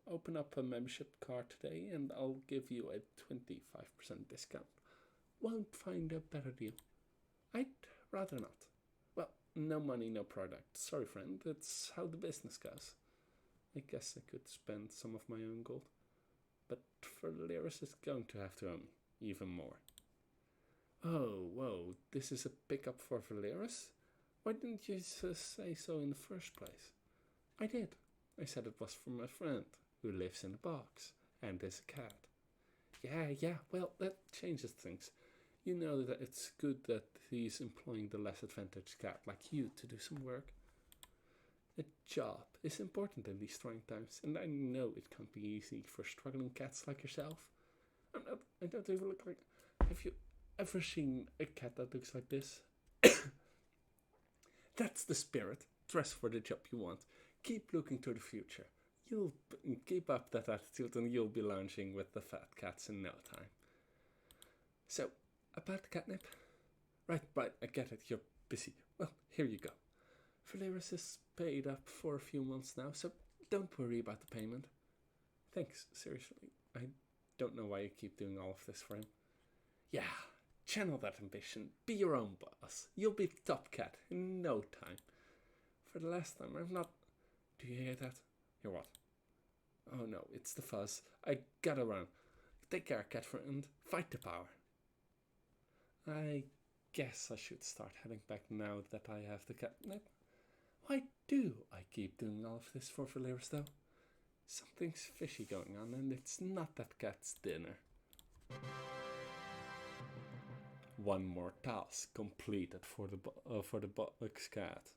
open up a membership card today and I'll give you a 25% discount. Won't find a better deal. I'd rather not. Well, no money, no product. Sorry, friend, it's how the business goes. I guess I could spend some of my own gold. But Valeris is going to have to owe me even more. Oh, whoa, this is a pickup for Valeris? Why didn't you say so in the first place? I did. I said it was from my friend, who lives in a box, and is a cat. Yeah, well, that changes things. You know that it's good that he's employing the less advantaged cat like you to do some work. A job is important in these trying times, and I know it can't be easy for struggling cats like yourself. I don't even look like... Have you ever seen a cat that looks like this? That's the spirit. Dress for the job you want. Keep looking to the future. You'll keep up that attitude and you'll be lounging with the fat cats in no time. So, about the catnip? Right, I get it, you're busy. Well, here you go. Valeris is paid up for a few months now, so don't worry about the payment. Thanks, seriously. I don't know why you keep doing all of this for him. Yeah, channel that ambition. Be your own boss. You'll be top cat in no time. For the last time, I'm not... Do you hear that? Hear what? Oh no, it's the fuzz. I gotta run. Take care, cat friend. Fight the power. I guess I should start heading back now that I have the catnip. Why do I keep doing all of this for Valeris though? Something's fishy going on and it's not that cat's dinner. One more task completed for the box cat.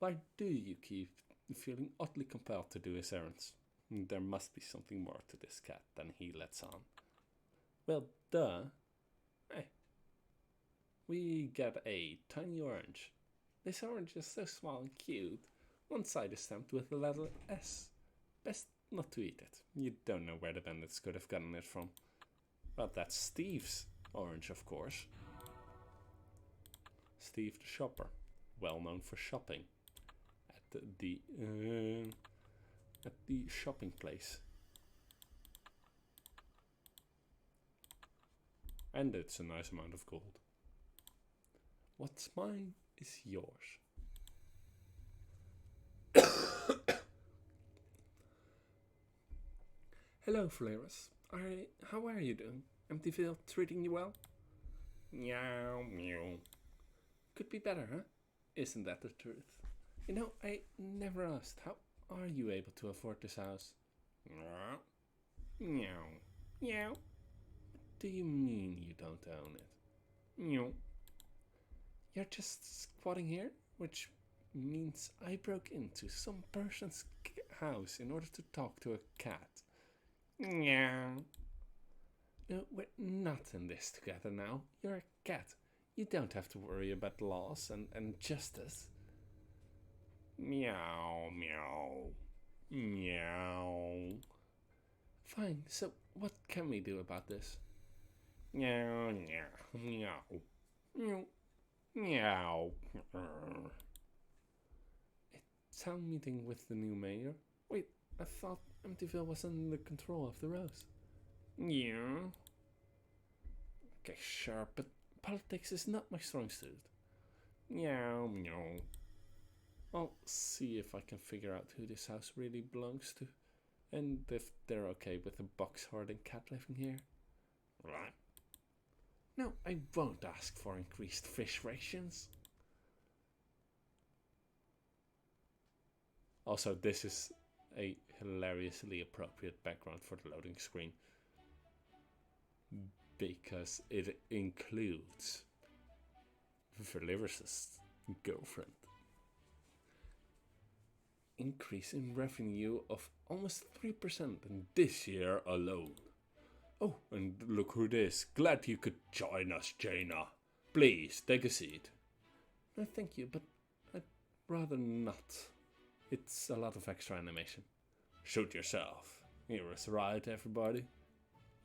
Why do you keep feeling oddly compelled to do his errands? There must be something more to this cat than he lets on. Well, duh. Hey, we get a tiny orange. This orange is so small and cute. One side is stamped with the letter S. Best not to eat it. You don't know where the bandits could have gotten it from. But that's Steve's orange, of course. Steve the shopper, well known for shopping at the shopping place. And it's a nice amount of gold. What's mine is yours. Hello, Flaris. How are you doing? Emptyville treating you well? Meow, meow. Could be better, huh? Isn't that the truth? You know, I never asked, how are you able to afford this house? Meow. Meow. Meow. What do you mean you don't own it? Meow. You're just squatting here? Which means I broke into some person's house in order to talk to a cat. Meow. No, we're not in this together now. You're a cat. You don't have to worry about laws and justice. Meow, meow, meow. Fine, so what can we do about this? Meow, meow, meow, meow, meow. A town meeting with the new mayor? Wait, I thought Emptyville was under control of the Rose. Yeah. Okay, sure, but politics is not my strong suit. Meow, meow. I'll see if I can figure out who this house really belongs to. And if they're okay with a box hoarding cat living here. Right. No, I won't ask for increased fish rations. Also, this is a hilariously appropriate background for the loading screen, because it includes Veliver's girlfriend. Increase in revenue of almost 3% in this year alone. Oh, and look who it is. Glad you could join us, Jaina. Please, take a seat. No, thank you, but I'd rather not. It's a lot of extra animation. Shoot yourself. Here is right, everybody.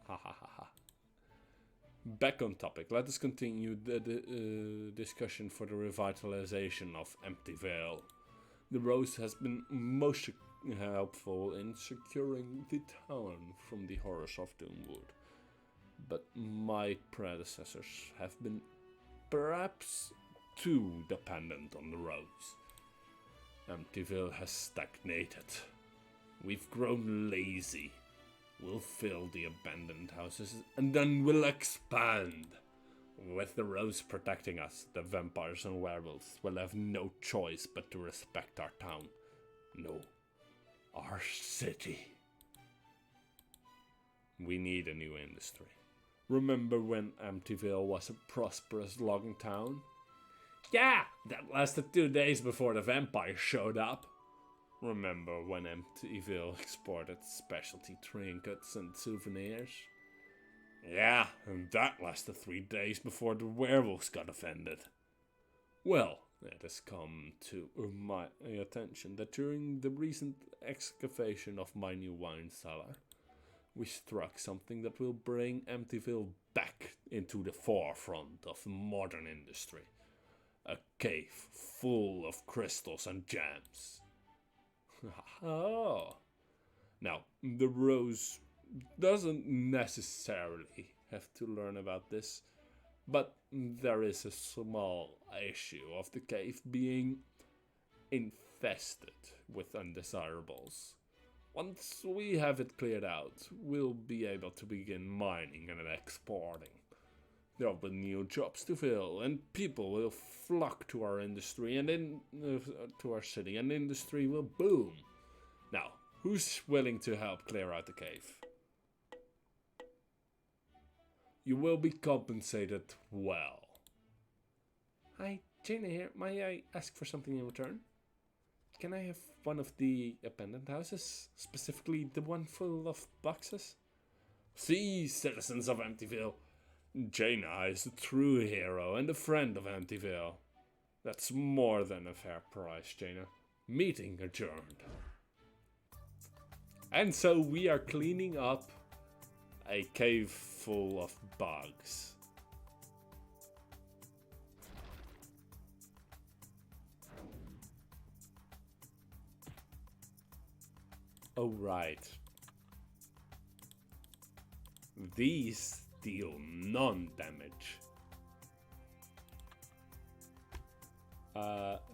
Ha ha ha ha. Back on topic. Let us continue the discussion for the revitalization of Emptyvale. The Rose has been most helpful in securing the town from the horrors of Doomwood. But my predecessors have been perhaps too dependent on the Rose. Emptyville has stagnated. We've grown lazy. We'll fill the abandoned houses and then we'll expand. With the Rose protecting us, the vampires and werewolves will have no choice but to respect our town. No, our city. We need a new industry. Remember when Emptyville was a prosperous logging town? Yeah, that lasted 2 days before the vampires showed up. Remember when Emptyville exported specialty trinkets and souvenirs? Yeah, and that lasted 3 days before the werewolves got offended. Well, it has come to my attention that during the recent excavation of my new wine cellar, we struck something that will bring Emptyville back into the forefront of modern industry. A cave full of crystals and gems. Oh. Now, the Rose doesn't necessarily have to learn about this, but there is a small issue of the cave being infested with undesirables. Once we have it cleared out, we'll be able to begin mining and exporting. There will be new jobs to fill, and people will flock to our industry and to our city, and industry will boom. Now, who's willing to help clear out the cave? You will be compensated well. Hi, Jaina here. May I ask for something in return? Can I have one of the abandoned houses, specifically the one full of boxes? See, citizens of Emptyville, Jaina is a true hero and a friend of Emptyville. That's more than a fair price, Jaina. Meeting adjourned. And so we are cleaning up a cave full of bugs. Oh right. These deal none damage.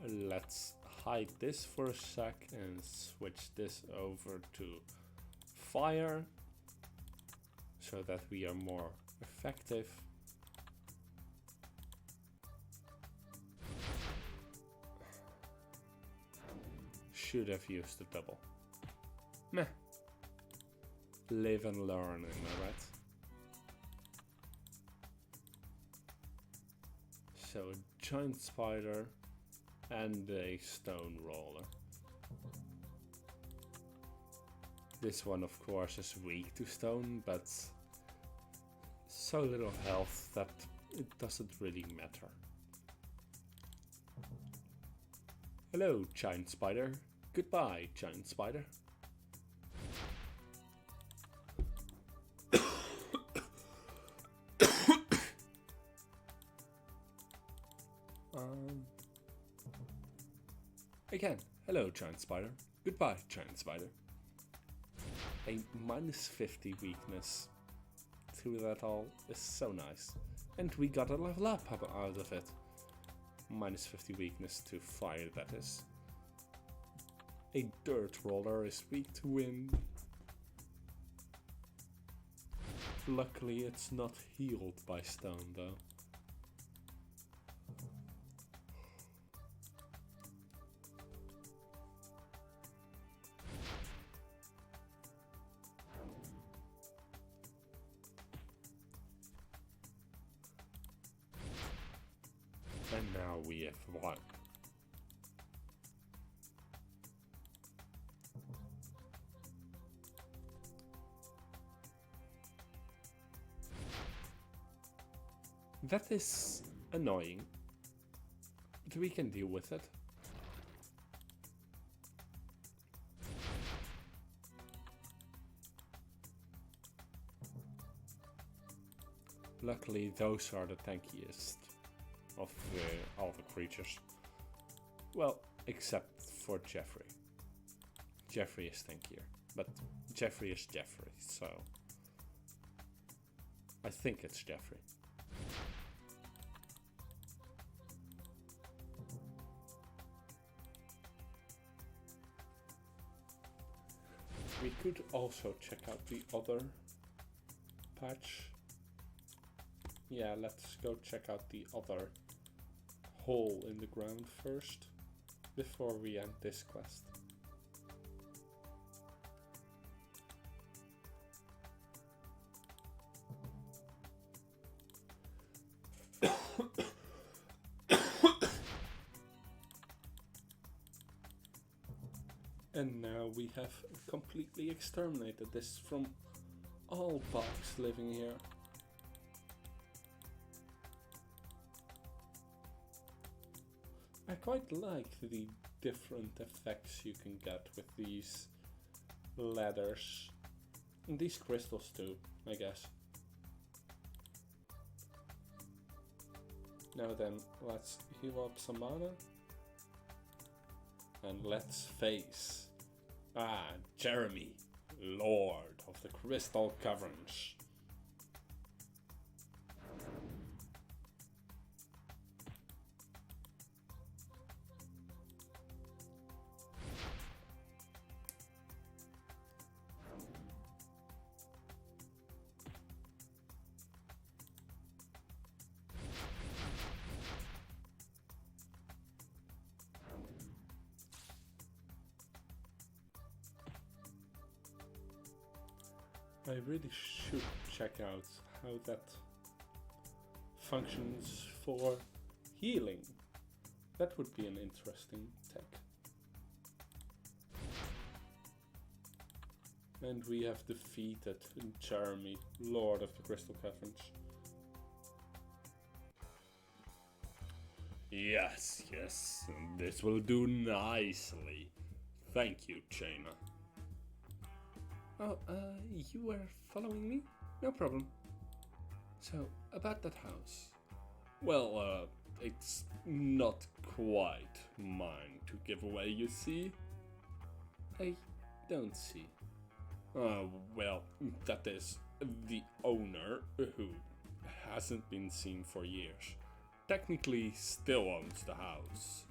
Let's hide this for a sec and switch this over to fire so that we are more effective. Should have used the double. Meh. Live and learn, am I right? So a giant spider and a stone roller. This one of course is weak to stone, but so little health that it doesn't really matter. Hello, giant spider. Goodbye, giant spider. Again, hello, giant spider. Goodbye, giant spider. A minus 50 weakness to that all is so nice. And we got a level up out of it. Minus 50 weakness to fire, that is. A dirt roller is weak to wind. Luckily it's not healed by stone though. And now we have one. That is annoying, but we can deal with it. Luckily, those are the tankiest of all the creatures. Well, except for Jeffrey. Jeffrey is tankier, but Jeffrey is Jeffrey, so I think it's Jeffrey. We could also check out the other patch. Yeah, let's go check out the other hole in the ground first, before we end this quest. And now we have completely exterminated this from all bugs living here. I quite like the different effects you can get with these ladders. And these crystals too, I guess. Now then, let's heal up some mana. And let's face Jeremy, Lord of the Crystal Caverns. I really should check out how that functions for healing. That would be an interesting tech. And we have defeated Jeremy, Lord of the Crystal Caverns. Yes, yes, this will do nicely. Thank you, Jaina. Oh, you were following me? No problem. So, about that house. Well, it's not quite mine to give away, you see? I don't see. Well, that is the owner, who hasn't been seen for years, technically still owns the house.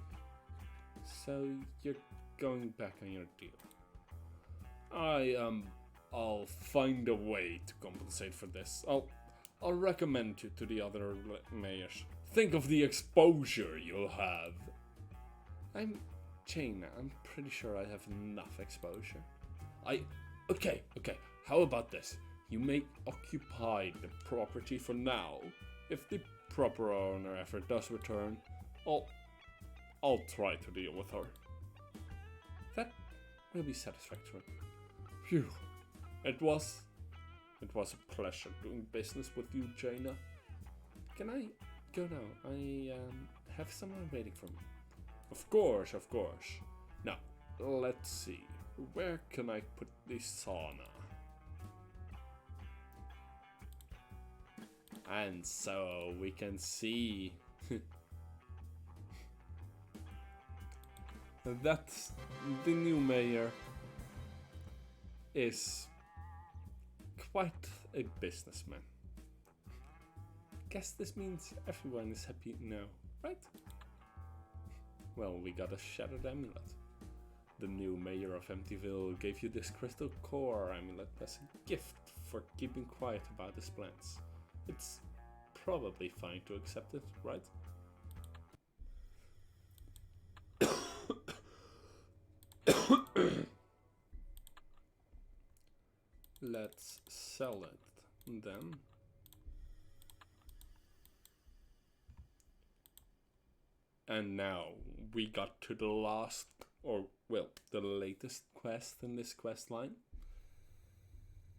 So you're going back on your deal. I'll find a way to compensate for this. I'll recommend you to the other mayors. Think of the exposure you'll have. I'm Jaina. I'm pretty sure I have enough exposure. Okay. How about this? You may occupy the property for now. If the proper owner ever does return, I'll try to deal with her. That will be satisfactory. Phew. It was a pleasure doing business with you, Jaina. Can I go now? I have someone waiting for me. Of course. Now, let's see. Where can I put the sauna? And so we can see that the new mayor is quite a businessman. Guess this means everyone is happy now, right? Well, we got a shattered amulet. The new mayor of Emptyville gave you this crystal core amulet as a gift for keeping quiet about his plans. It's probably fine to accept it, right? Let's sell it then. And now we got to the last, or well, the latest quest in this quest line.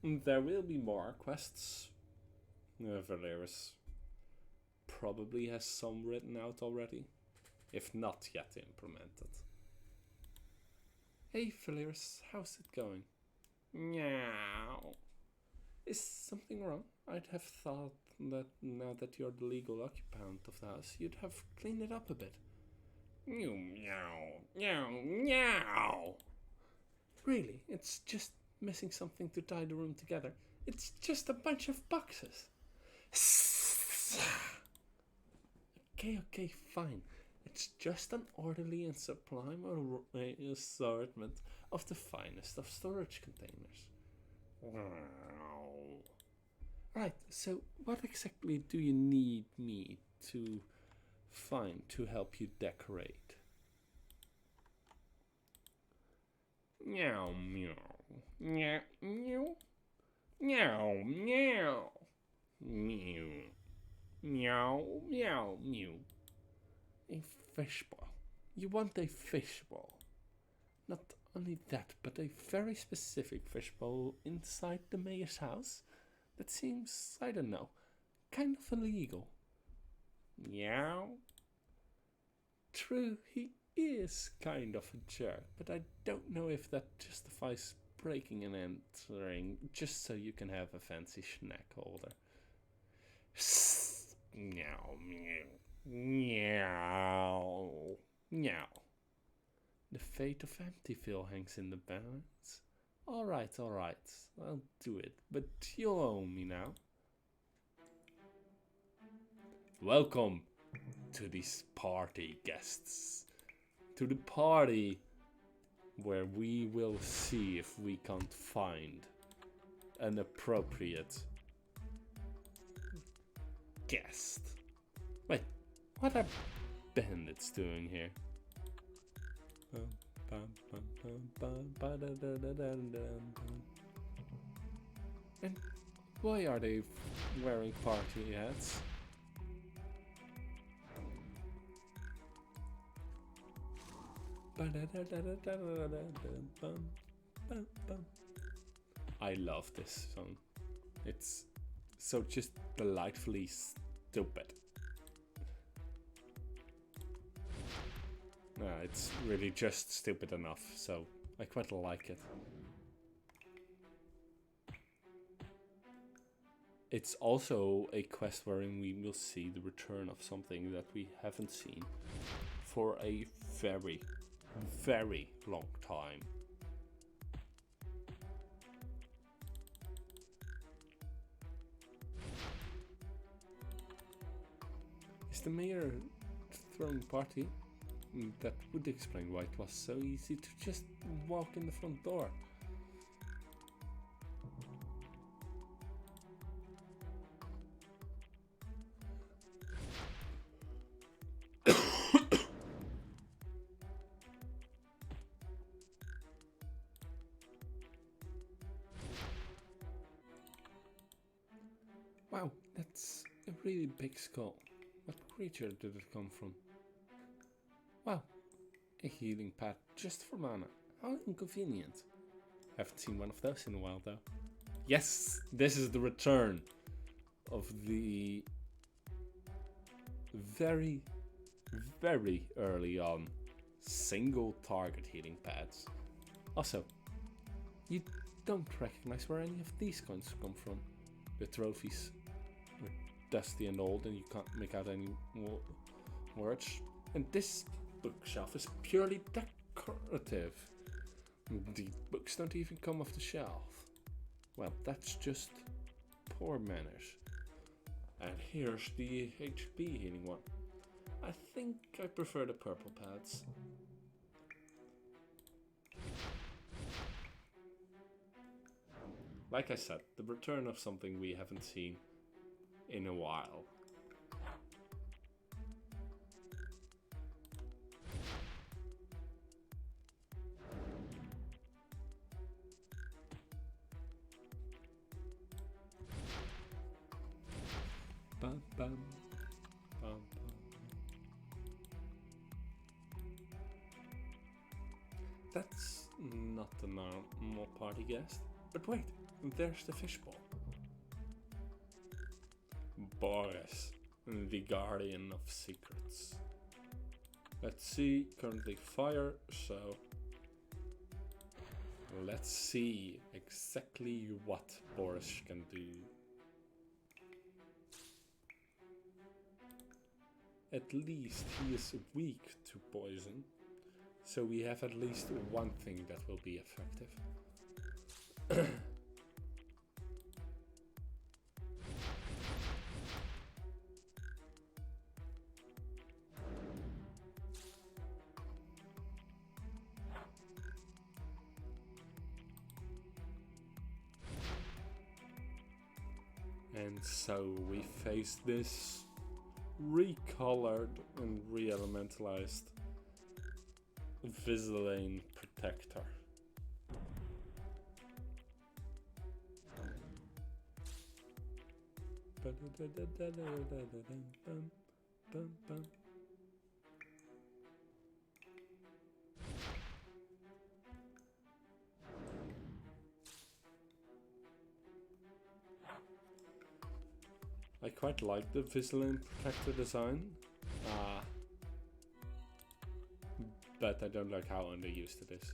There will be more quests. Valeris probably has some written out already, if not yet implemented. Hey Valeris, how's it going? Meow. Is something wrong? I'd have thought that now that you're the legal occupant of the house, you'd have cleaned it up a bit. Meow. Really, it's just missing something to tie the room together. It's just a bunch of boxes. Okay, fine. It's just an orderly and sublime assortment of the finest of storage containers. Right, so what exactly do you need me to find to help you decorate? Meow. Meow. A fishbowl. You want a fishbowl. Not only that, but a very specific fishbowl inside the mayor's house? That seems, I don't know, kind of illegal. Meow. True, he is kind of a jerk, but I don't know if that justifies breaking and entering just so you can have a fancy snack holder. Meow. The fate of Emptyville hangs in the balance. Alright, I'll do it, but you'll owe me now. Welcome to this party, guests. To the party where we will see if we can't find an appropriate guest. Wait, what are bandits doing here? And why are they wearing party hats? I love this song. It's so just delightfully stupid. It's really just stupid enough, so I quite like it. It's also a quest wherein we will see the return of something that we haven't seen for a very, very long time. Is the mayor throwing a party? That would explain why it was so easy to just walk in the front door. Wow, that's a really big skull. What creature did it come from? Wow, a healing pad just for mana. How inconvenient. Haven't seen one of those in a while though. Yes, this is the return of the very, very early on single target healing pads. Also, you don't recognize where any of these coins come from. The trophies are dusty and old and you can't make out any words. And this bookshelf is purely decorative. The books don't even come off the shelf. Well, that's just poor manners. And here's the HP healing one. I think I prefer the purple pads. Like I said, the return of something we haven't seen in a while. Bum, bum, bum, bum. That's not the normal party guest. But wait, there's the fishbowl. Boris, the guardian of secrets. Let's see, currently fire, so let's see exactly what Boris can do. At least he is weak to poison, so we have at least one thing that will be effective. And so we face this recolored and re-elementalized Visaline Protector. I quite like the Visaline Protector design, but I don't like how underused it is.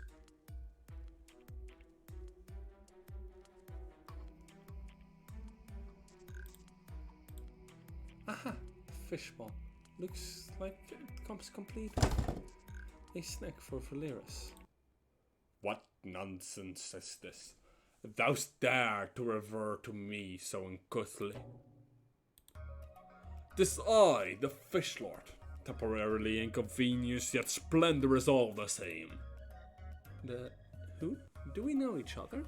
Aha! The fishbowl. Looks like it comes complete with a snack for Valeris. What nonsense is this? Thou'st dare to revert to me so uncouthly. 'Tis I, the Fish Lord, temporarily inconvenienced yet splendorous all the same. The who? Do we know each other?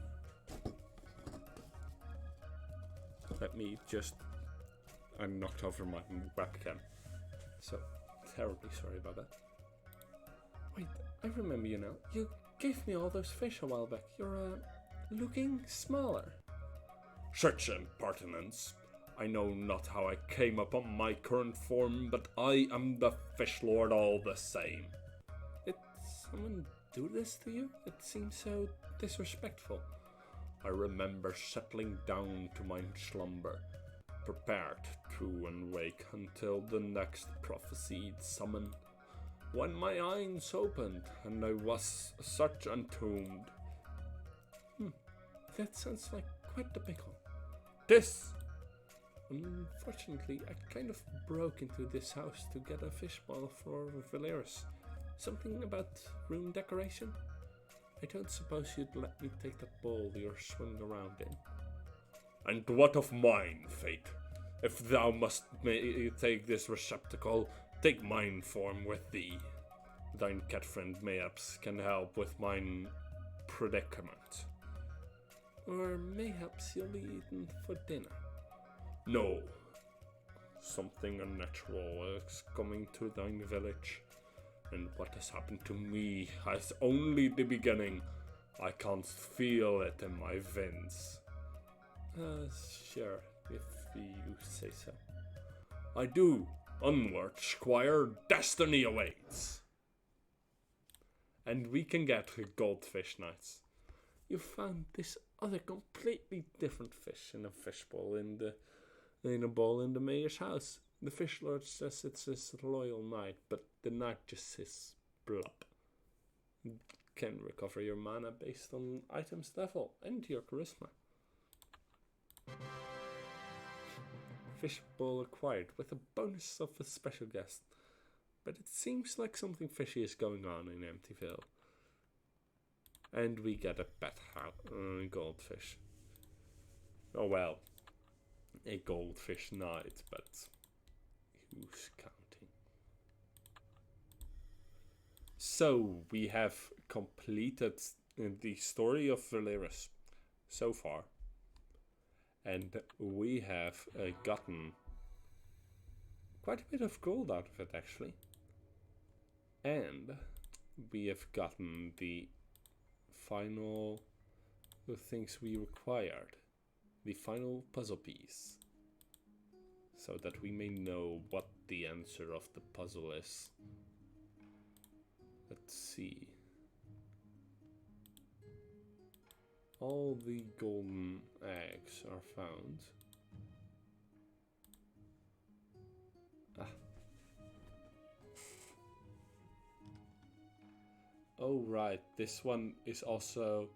Let me just... I knocked over my webcam. So, terribly sorry about that. Wait, I remember you now. You gave me all those fish a while back. You're, looking smaller. Such impertinence. I know not how I came upon my current form, but I am the Fish Lord all the same. Did someone do this to you? It seems so disrespectful. I remember settling down to my slumber, prepared to and wake until the next prophesied summon. when my eyes opened and I was such entombed. That sounds like quite the pickle. This Unfortunately, I kind of broke into this house to get a fishbowl for Valeris. Something about room decoration? I don't suppose you'd let me take that bowl you're swimming around in. And what of mine, Fate? If thou must take this receptacle, take mine form with thee. Thine cat friend mayhaps can help with mine predicament. Or mayhaps you'll be eaten for dinner. No. Something unnatural is coming to thine village. And what has happened to me is only the beginning. I can't feel it in my veins. Sure, if you say so. I do. Onward, Squire, destiny awaits. And we can get goldfish nights. You found this other completely different fish in a fishbowl in a bowl in the mayor's house. The fish lord says it's his loyal knight, but the knight just says blub. You can recover your mana based on item's level and your charisma. Fishbowl acquired with a bonus of a special guest. But it seems like something fishy is going on in Emptyville. And we get a pet goldfish. Oh well, a goldfish night, but who's counting? So we have completed the story of Valeris so far. And we have gotten quite a bit of gold out of it, actually. And we have gotten the final things we required. The final puzzle piece. So that we may know what the answer of the puzzle is. Let's see. All the golden eggs are found. Oh right, this one is also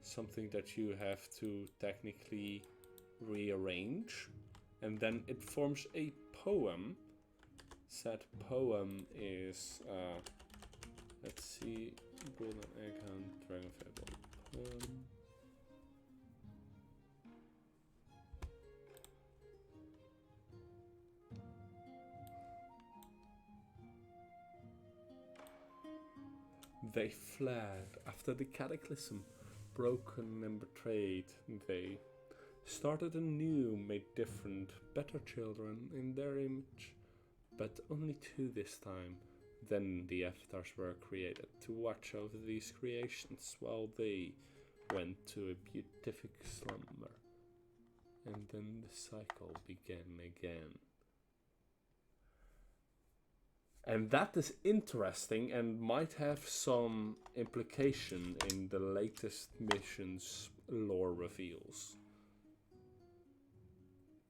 something that you have to technically rearrange. And then it forms a poem. Said poem is, let's see, golden egg hunt, Dragonfable poem. They fled after the cataclysm, broken and betrayed. They started anew, made different, better children in their image, but only two this time. Then the avatars were created to watch over these creations while they went to a beatific slumber. And then the cycle began again. And that is interesting and might have some implication in the latest mission's lore reveals.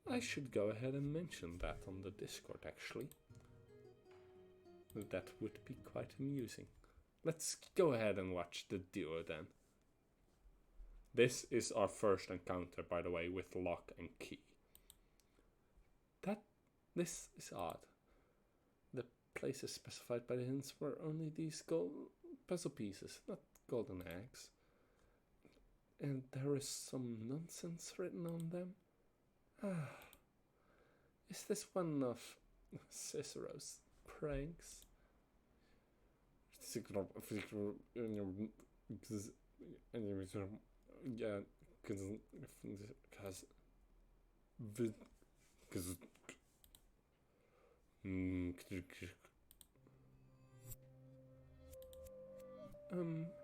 I should go ahead and mention that on the Discord, actually. That would be quite amusing. Let's go ahead and watch the duo then. This is our first encounter, by the way, with lock and key. This is odd. The places specified by the hints were only these gold puzzle pieces, not golden eggs. And there is some nonsense written on them. Is this one of Cicero's pranks?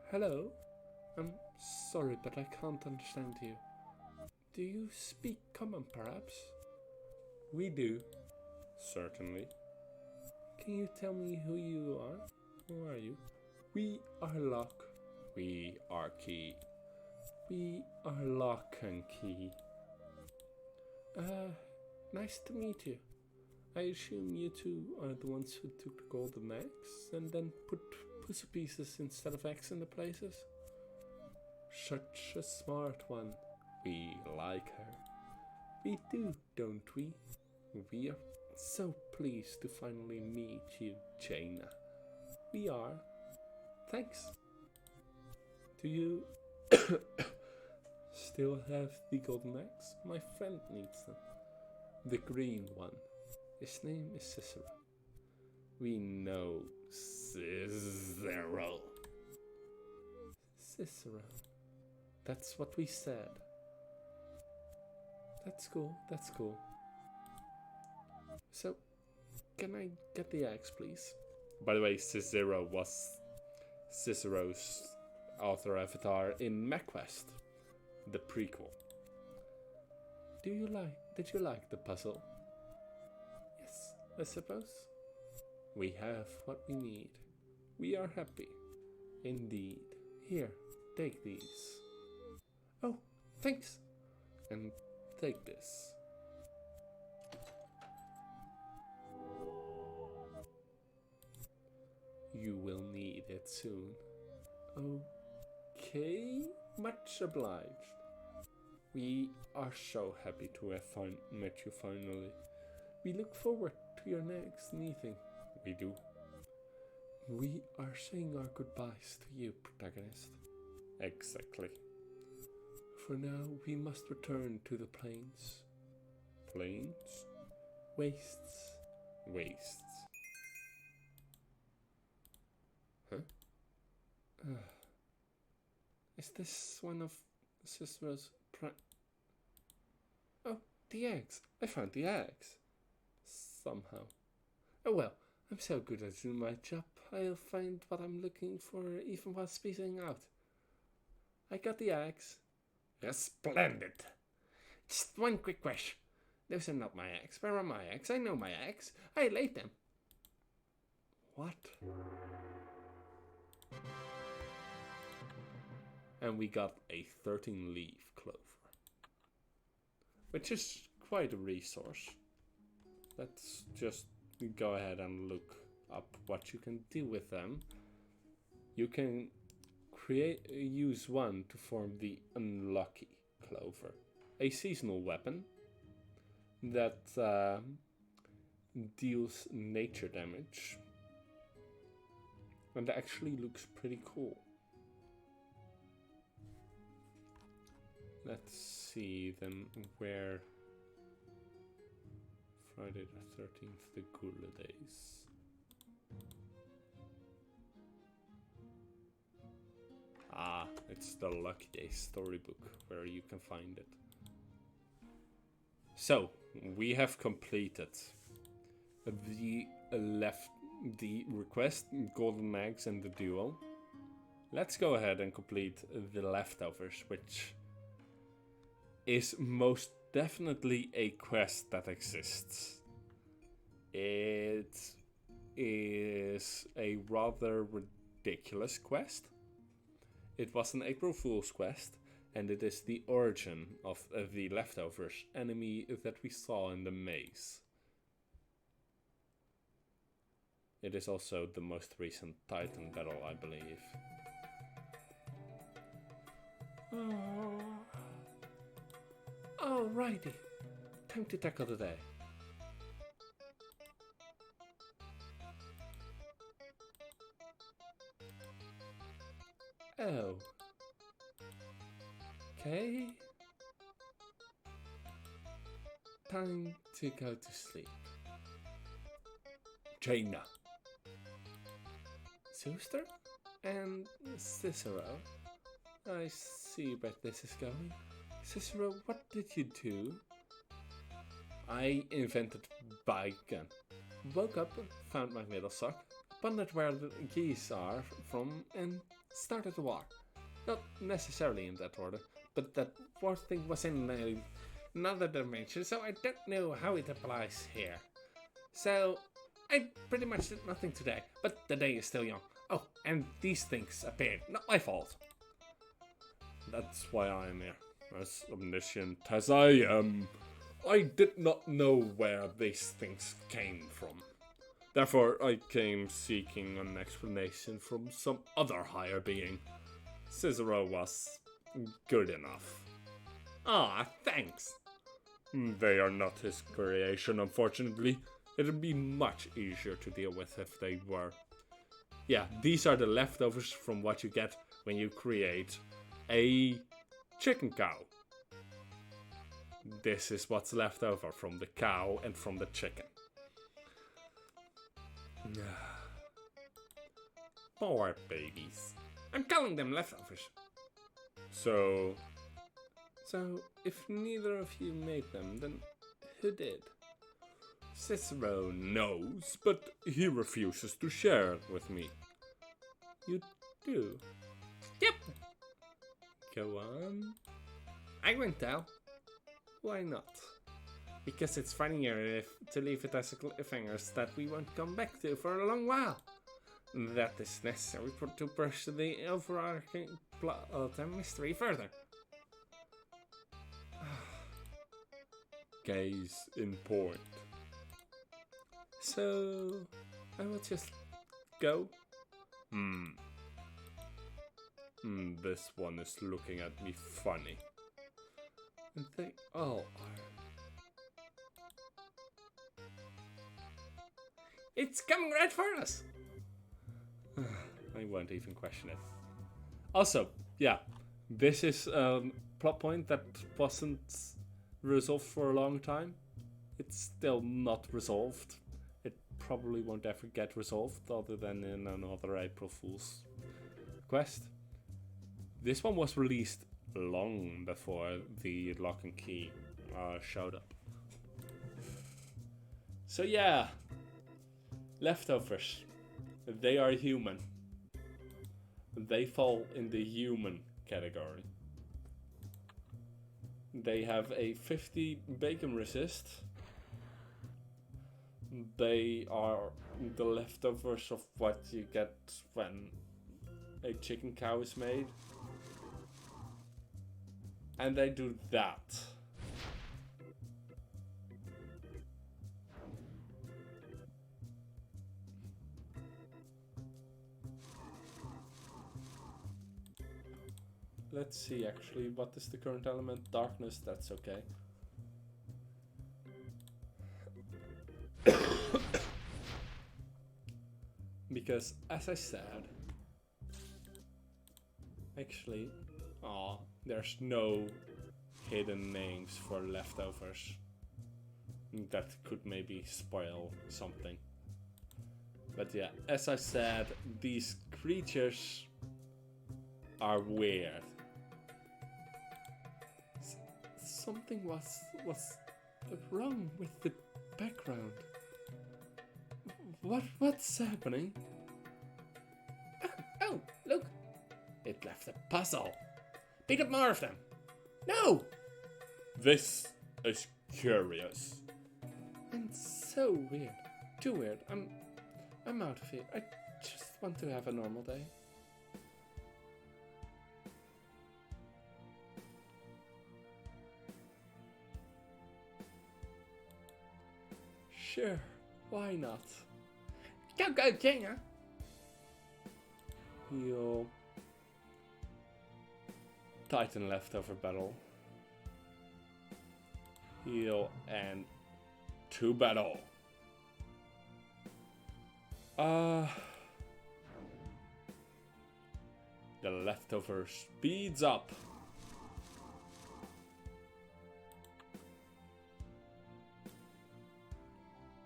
Hello? I'm sorry, but I can't understand you. Do you speak common, perhaps? We do. Certainly. Can you tell me who you are? Who are you? We are Lock. We are Key. We are Lock and Key. Nice to meet you. I assume you two are the ones who took the golden eggs and then put pussy pieces instead of eggs in the places? Such a smart one. We like her. We do, don't we? We are so pleased to finally meet you, Jaina. We are. Thanks. Do you still have the golden eggs? My friend needs them. The green one. His name is Cicero. We know Cicero. Cicero. That's what we said. That's cool, that's cool. So, can I get the eggs, please? By the way, Cicero was Cicero's author avatar in MechQuest, the prequel. Did you like the puzzle? Yes, I suppose. We have what we need. We are happy. Indeed. Here, take these. Oh, thanks. And take this. You will need it soon. Okay, much obliged. We are so happy to have met you finally. We look forward to your next meeting. We do. We are saying our goodbyes to you, protagonist. Exactly. For now, we must return to the plains. Plains? Wastes. Wastes. Huh? Is this one of Cicero's Oh, the eggs. I found the eggs. Somehow. Oh well, I'm so good at doing my job, I'll find what I'm looking for even while spacing out. I got the eggs. Splendid. Just one quick question. Those are not my eggs. Where are my eggs? I know my eggs. I laid them. What? And we got a 13-leaf clover, which is quite a resource. Let's just go ahead and look up what you can do with them. You can use one to form the Unlucky Clover, a seasonal weapon that deals nature damage and actually looks pretty cool. Let's see then where Friday the 13th, the Gula Days. Ah, it's the Lucky Days storybook where you can find it. So, we have completed the request, Golden Eggs and the duel. Let's go ahead and complete the leftovers, which is most definitely a quest that exists. It is a rather ridiculous quest. It was an April Fool's quest, and it is the origin of the leftovers enemy that we saw in the maze. It is also the most recent Titan battle, I believe. Alrighty, time to tackle the day. Oh. Okay. Time to go to sleep. Jaina. Suster? And Cicero? I see where this is going. Cicero, what did you do? I invented bike gun. Woke up, found my middle sock, wondered where the geese are from, and started the war. Not necessarily in that order, but that war thing was in another dimension, so I don't know how it applies here. So, I pretty much did nothing today, but the day is still young. Oh, and these things appeared. Not my fault. That's why I'm here. As omniscient as I am, I did not know where these things came from. Therefore, I came seeking an explanation from some other higher being. Cicero was good enough. Ah, thanks. They are not his creation, unfortunately. It'd be much easier to deal with if they were. Yeah, these are the leftovers from what you get when you create a chicken cow. This is what's left over from the cow and from the chicken. Poor babies. I'm calling them leftovers. So, if neither of you made them, then who did? Cicero knows, but he refuses to share it with me. You do? Yep. Go on. I won't tell. Why not? Because it's funnier to leave it as a cliffhanger that we won't come back to for a long while. That is necessary to push the overarching plot and mystery further. Case in point. So, I will just go. This one is looking at me funny. And they all are. It's coming right for us! I won't even question it. Also, yeah, this is a plot point that wasn't resolved for a long time. It's still not resolved. It probably won't ever get resolved other than in another April Fool's quest. This one was released long before the lock and key showed up. So yeah, leftovers. They are human. They fall in the human category. They have a 50 bacon resist. They are the leftovers of what you get when a chicken cow is made. And they do that. Let's see actually, what is the current element? Darkness, that's okay. Because as I said, actually, there's no hidden names for leftovers. That could maybe spoil something. But yeah, as I said, these creatures are weird. Something was wrong with the background. What's happening? Oh, look! It left a puzzle. Pick up more of them. No! This is curious. And so weird. Too weird. I'm out of here. I just want to have a normal day. Sure, why not? Go, Jenga! Heal. Titan leftover battle. Heal and 2 battle. The leftover speeds up.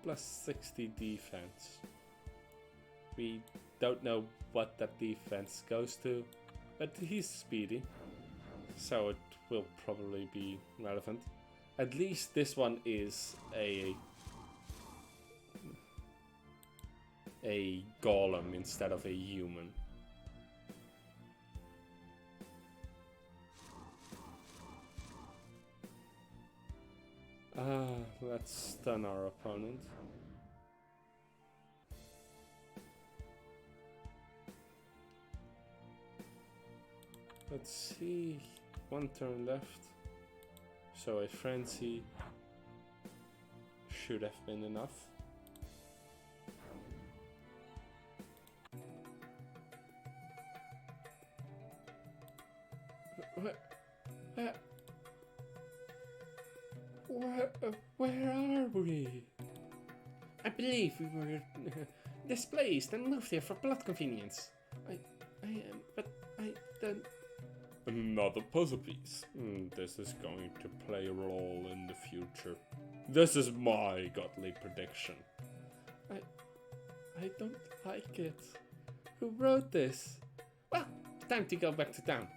Plus 60 defense. We don't know what that defense goes to, but he's speedy, so it will probably be relevant. At least this one is a golem instead of a human. Let's stun our opponent. Let's see, 1 turn left. So a frenzy should have been enough. Where are we? I believe we were displaced and moved here for plot convenience. But I don't... Another puzzle piece. This is going to play a role in the future. This is my godly prediction. I don't like it. Who wrote this? Well, time to go back to town.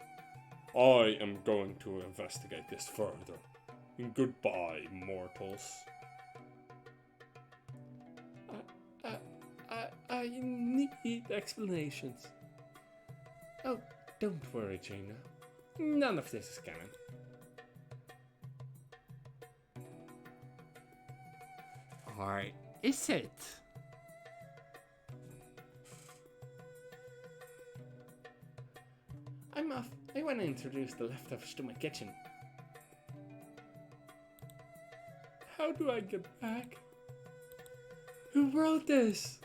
I am going to investigate this further. Goodbye, mortals. I need explanations. Oh, don't worry, Jaina. None of this is canon. Or is it? I'm off. I want to introduce the leftovers to my kitchen. How do I get back? Who wrote this?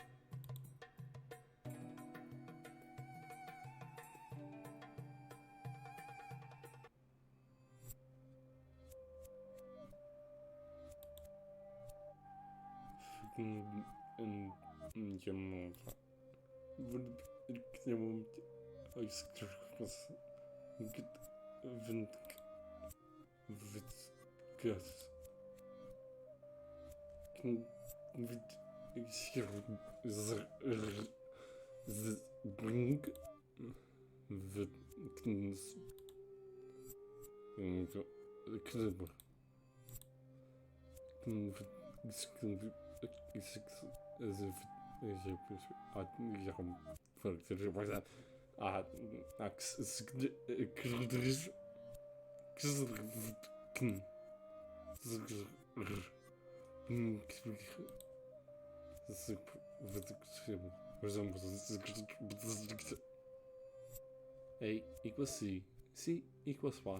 A equals C. C equals Y.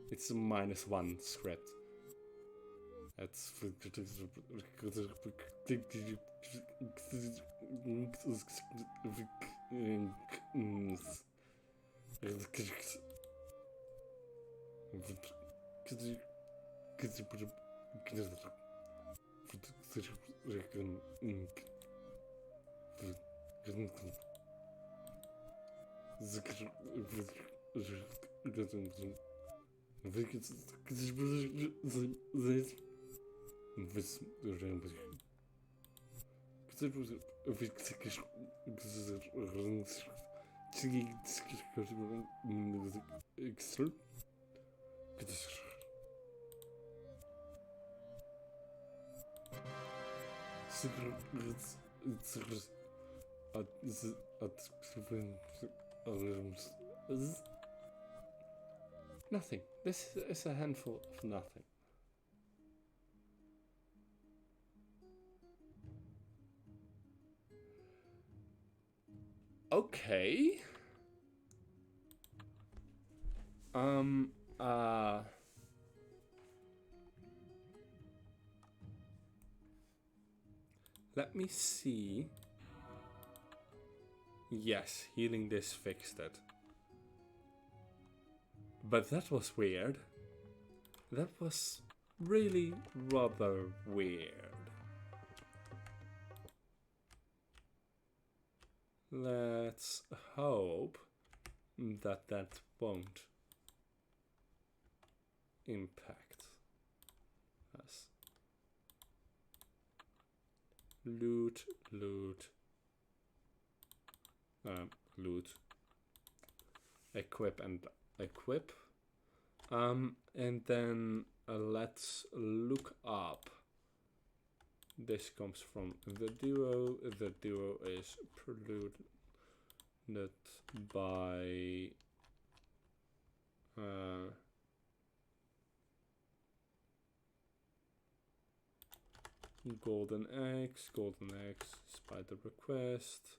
It's a -1 script. That's nothing. This is a handful of nothing. Okay. Let me see. Yes, healing this fixed it. But that was weird. That was really rather weird. Let's hope that that won't impact us. Loot. Equip and equip. And then let's look up. This comes from the duo. The duo is preluded by Golden Eggs, Spider Request.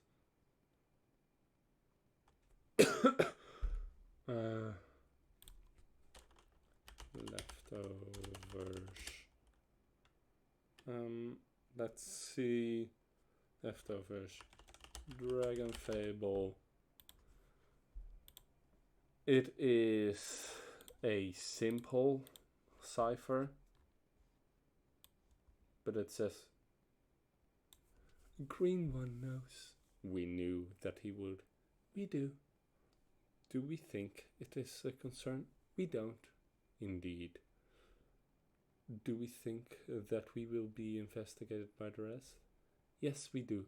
Leftovers Let's see. Leftovers. Dragonfable. It is a simple cipher, but it says green one knows. We knew that he would. We do. Do we think it is a concern? We don't. Indeed. Do we think that we will be investigated by the rest? Yes, we do.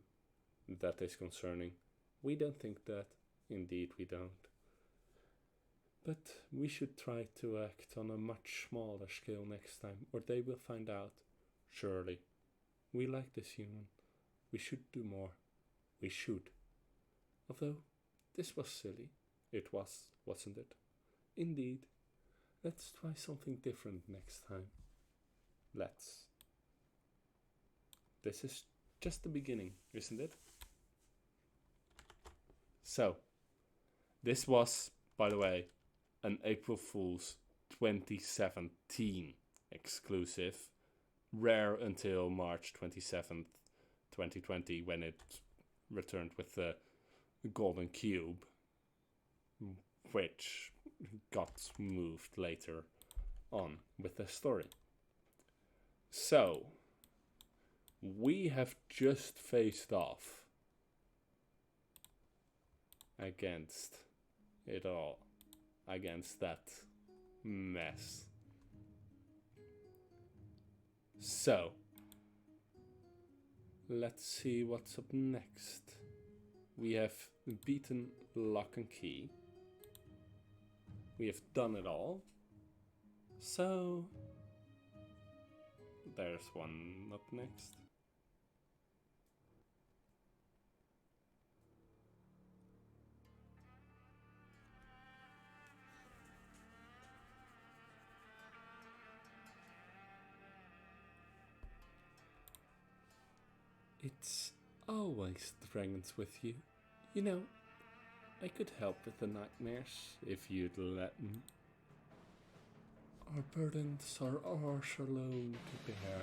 That is concerning. We don't think that. Indeed, we don't. But we should try to act on a much smaller scale next time, or they will find out. Surely. We like this human. We should do more. We should. Although, this was silly. It was, wasn't it? Indeed. Let's try something different next time. Let's. This is just the beginning, isn't it? So, this was, by the way, an April Fool's 2017 exclusive, rare until March 27th, 2020, when it returned with the Golden Cube, which got moved later on with the story. So, we have just faced off against it all, against that mess. So, let's see what's up next. We have beaten Lock and Key. We have done it all. So, there's one up next. It's always dragons with you. You know, I could help with the nightmares if you'd let me. Our burdens are ours alone to bear.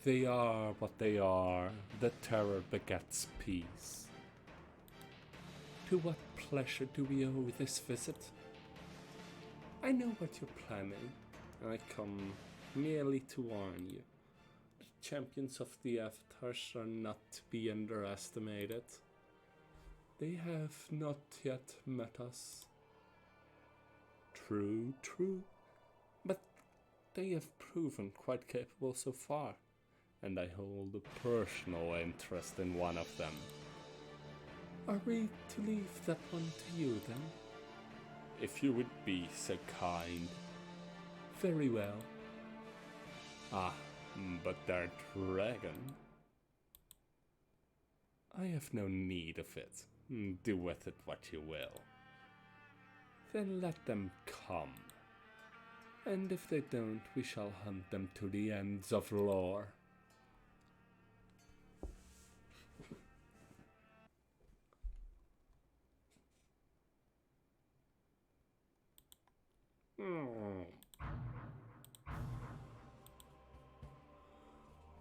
They are what they are. The terror begets peace. To what pleasure do we owe this visit? I know what you're planning, and I come merely to warn you. The champions of the avatars are not to be underestimated. They have not yet met us. True, true. But they have proven quite capable so far, and I hold a personal interest in one of them. Are we to leave that one to you then? If you would be so kind. Very well. Ah, but their dragon? I have no need of it. Do with it what you will. Then let them come. And if they don't, we shall hunt them to the ends of lore.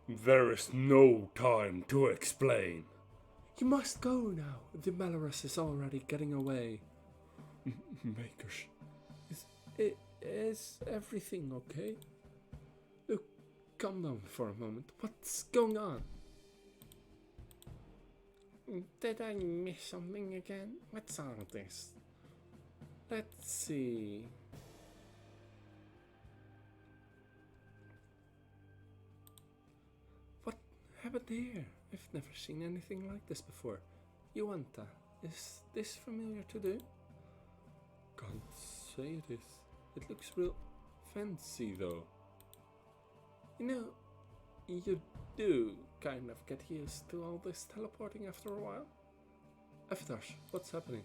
There is no time to explain. You must go now. The Malorus is already getting away. Makers. Is everything okay? Look, calm down for a moment. What's going on? Did I miss something again? What's all this? Let's see. What happened here? I've never seen anything like this before. Yuanta, is this familiar to you? Can't say it is. It looks real fancy though. You know, you do kind of get used to all this teleporting after a while. Avatars, what's happening?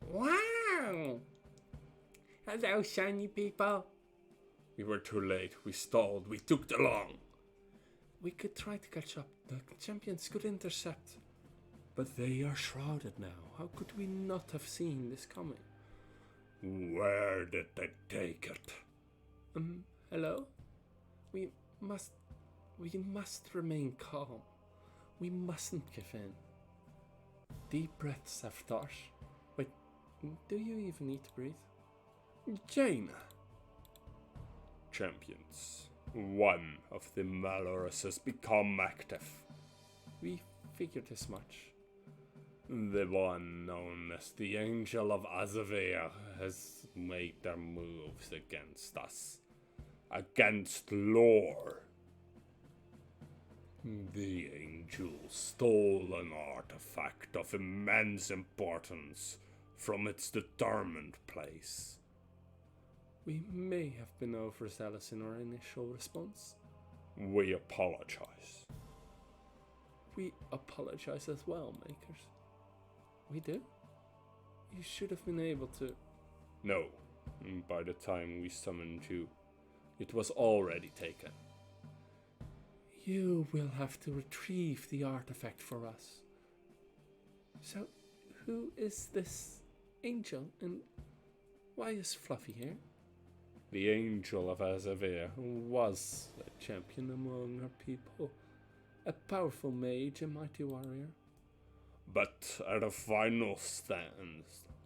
Wow! Hello, shiny people. We were too late. We stalled. We took too long. We could try to catch up. The champions could intercept. But they are shrouded now. How could we not have seen this coming? Where did they take it? Hello? We must We must remain calm. We mustn't give in. Deep breaths, Avatar. Wait, do you even need to breathe? Jaina! Champions, one of the Malorus has become active. We figured as much. The one known as the Angel of Azavea has made their moves against us. Against lore. The Angel stole an artifact of immense importance from its determined place. We may have been overzealous in our initial response. We apologize. We apologize as well, Makers. We do? You should have been able to... No, by the time we summoned you, it was already taken. You will have to retrieve the artifact for us. So, who is this angel, and why is Fluffy here? The Angel of Azavea Was a champion among her people, a powerful mage, a mighty warrior. But at a final stand,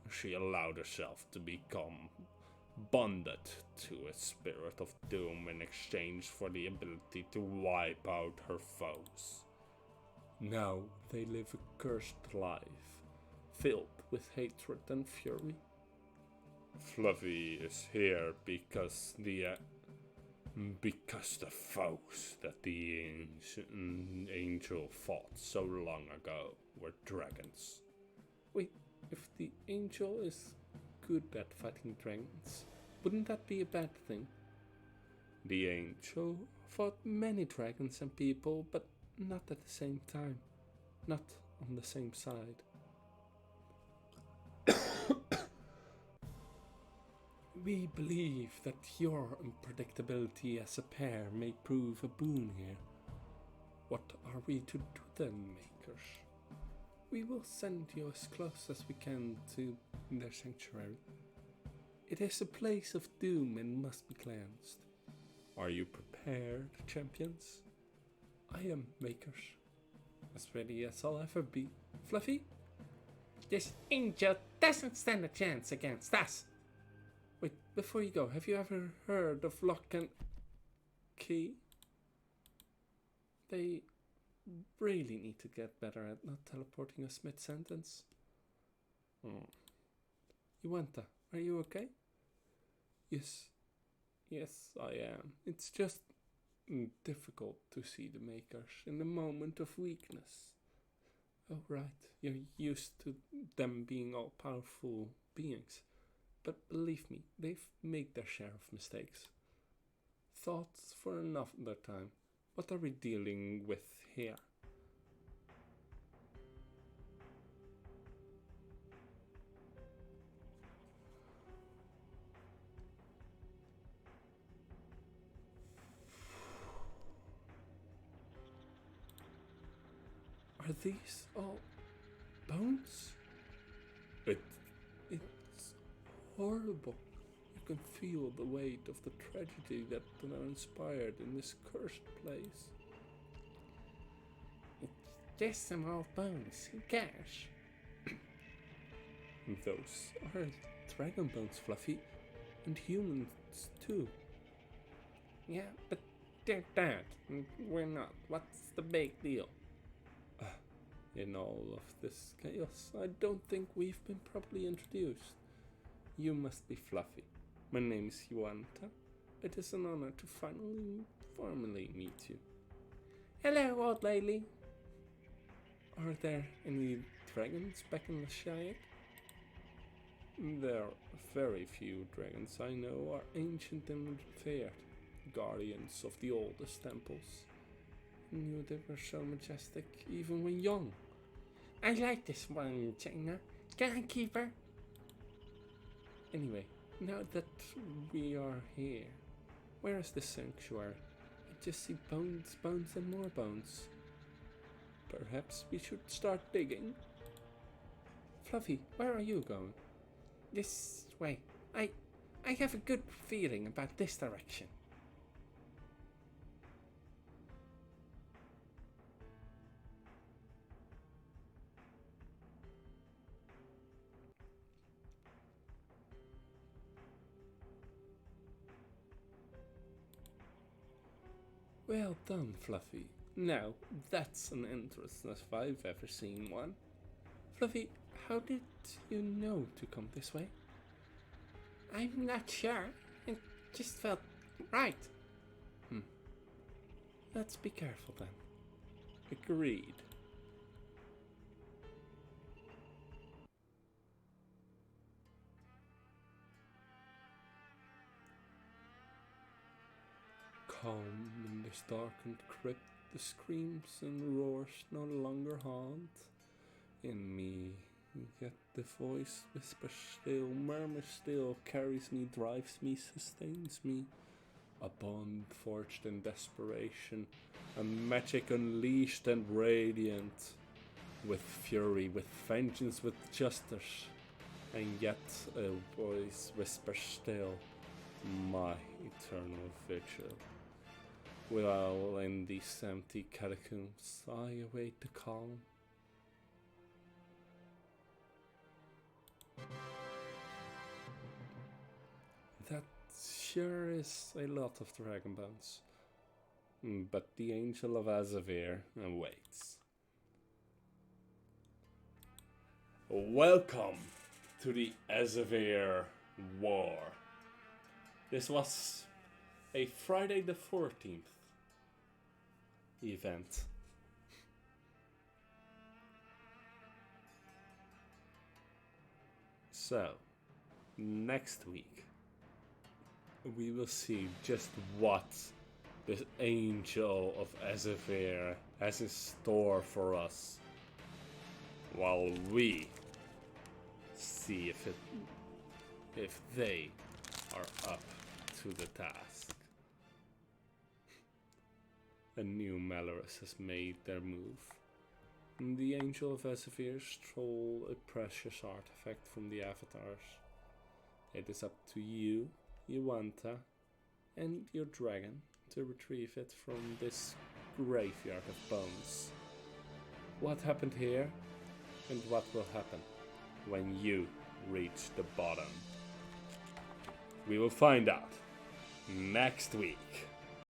she allowed herself to become bonded to a spirit of doom in exchange for the ability to wipe out her foes. Now they live a cursed life, filled with hatred and fury. Fluffy is here because the foes that the angel fought so long ago were dragons. Wait, if the angel is good at fighting dragons, wouldn't that be a bad thing? The angel Fought many dragons and people, but not at the same time. Not on the same side. We believe that your unpredictability as a pair may prove a boon here. What are we to do then, Makers? We will send you as close as we can to their sanctuary. It is a place of doom and must be cleansed. Are you prepared, champions? I am, Makers. As ready as I'll ever be. Fluffy? This angel doesn't stand a chance against us. Wait, before you go, have you ever heard of Lock and Key? They really need to get better at not teleporting us mid-sentence. Iwanta, are you okay? Yes, I am. It's just difficult to see the Makers in a moment of weakness. Oh, right, you're used to them being all-powerful beings. But believe me, they've made their share of mistakes. Thoughts for another time. What are we dealing with here? Are these all bones? It's horrible. You can feel the weight of the tragedy that transpired in this cursed place. It's just some old bones. Who cares? Those are dragon bones, Fluffy. And humans, too. Yeah, but they're dead. We're not. What's the big deal? In all of this chaos, I don't think we've been properly introduced. You must be Fluffy. My name is Iwanta. It is an honor to formally meet you. Hello, old lady. Are there any dragons back in the Shire? There are very few dragons I know are ancient and revered, guardians of the oldest temples. I knew they were so majestic even when young. I like this one, Jaina. Can I keep her? Anyway, now that we are here, where is the sanctuary? I just see bones, and more bones. Perhaps we should start digging? Fluffy, where are you going? This way. I have a good feeling about this direction. Well done, Fluffy. Now, that's an entrance if I've ever seen one. Fluffy, how did you know to come this way? I'm not sure. It just felt right. Let's be careful then. Agreed. Calm in this darkened crypt, the screams and roars no longer haunt. In me, yet the voice whispers still, murmurs still, carries me, drives me, sustains me. A bond forged in desperation, a magic unleashed and radiant, with fury, with vengeance, with justice, and yet a voice whispers still, my eternal vigil. While in these empty catacombs I await the calm. That sure is a lot of dragon bones. But the Angel of Azavir awaits. Welcome to the Azavir War. This was a Friday the 14th event. So, next week, we will see just what this Angel of Azavir has in store for us, while we see if they are up to the task. A new Malorus has made their move. The Angel of Azavir stole a precious artifact from the Avatars. It is up to you, Yuanta, and your dragon to retrieve it from this graveyard of bones. What happened here, and what will happen when you reach the bottom? We will find out next week.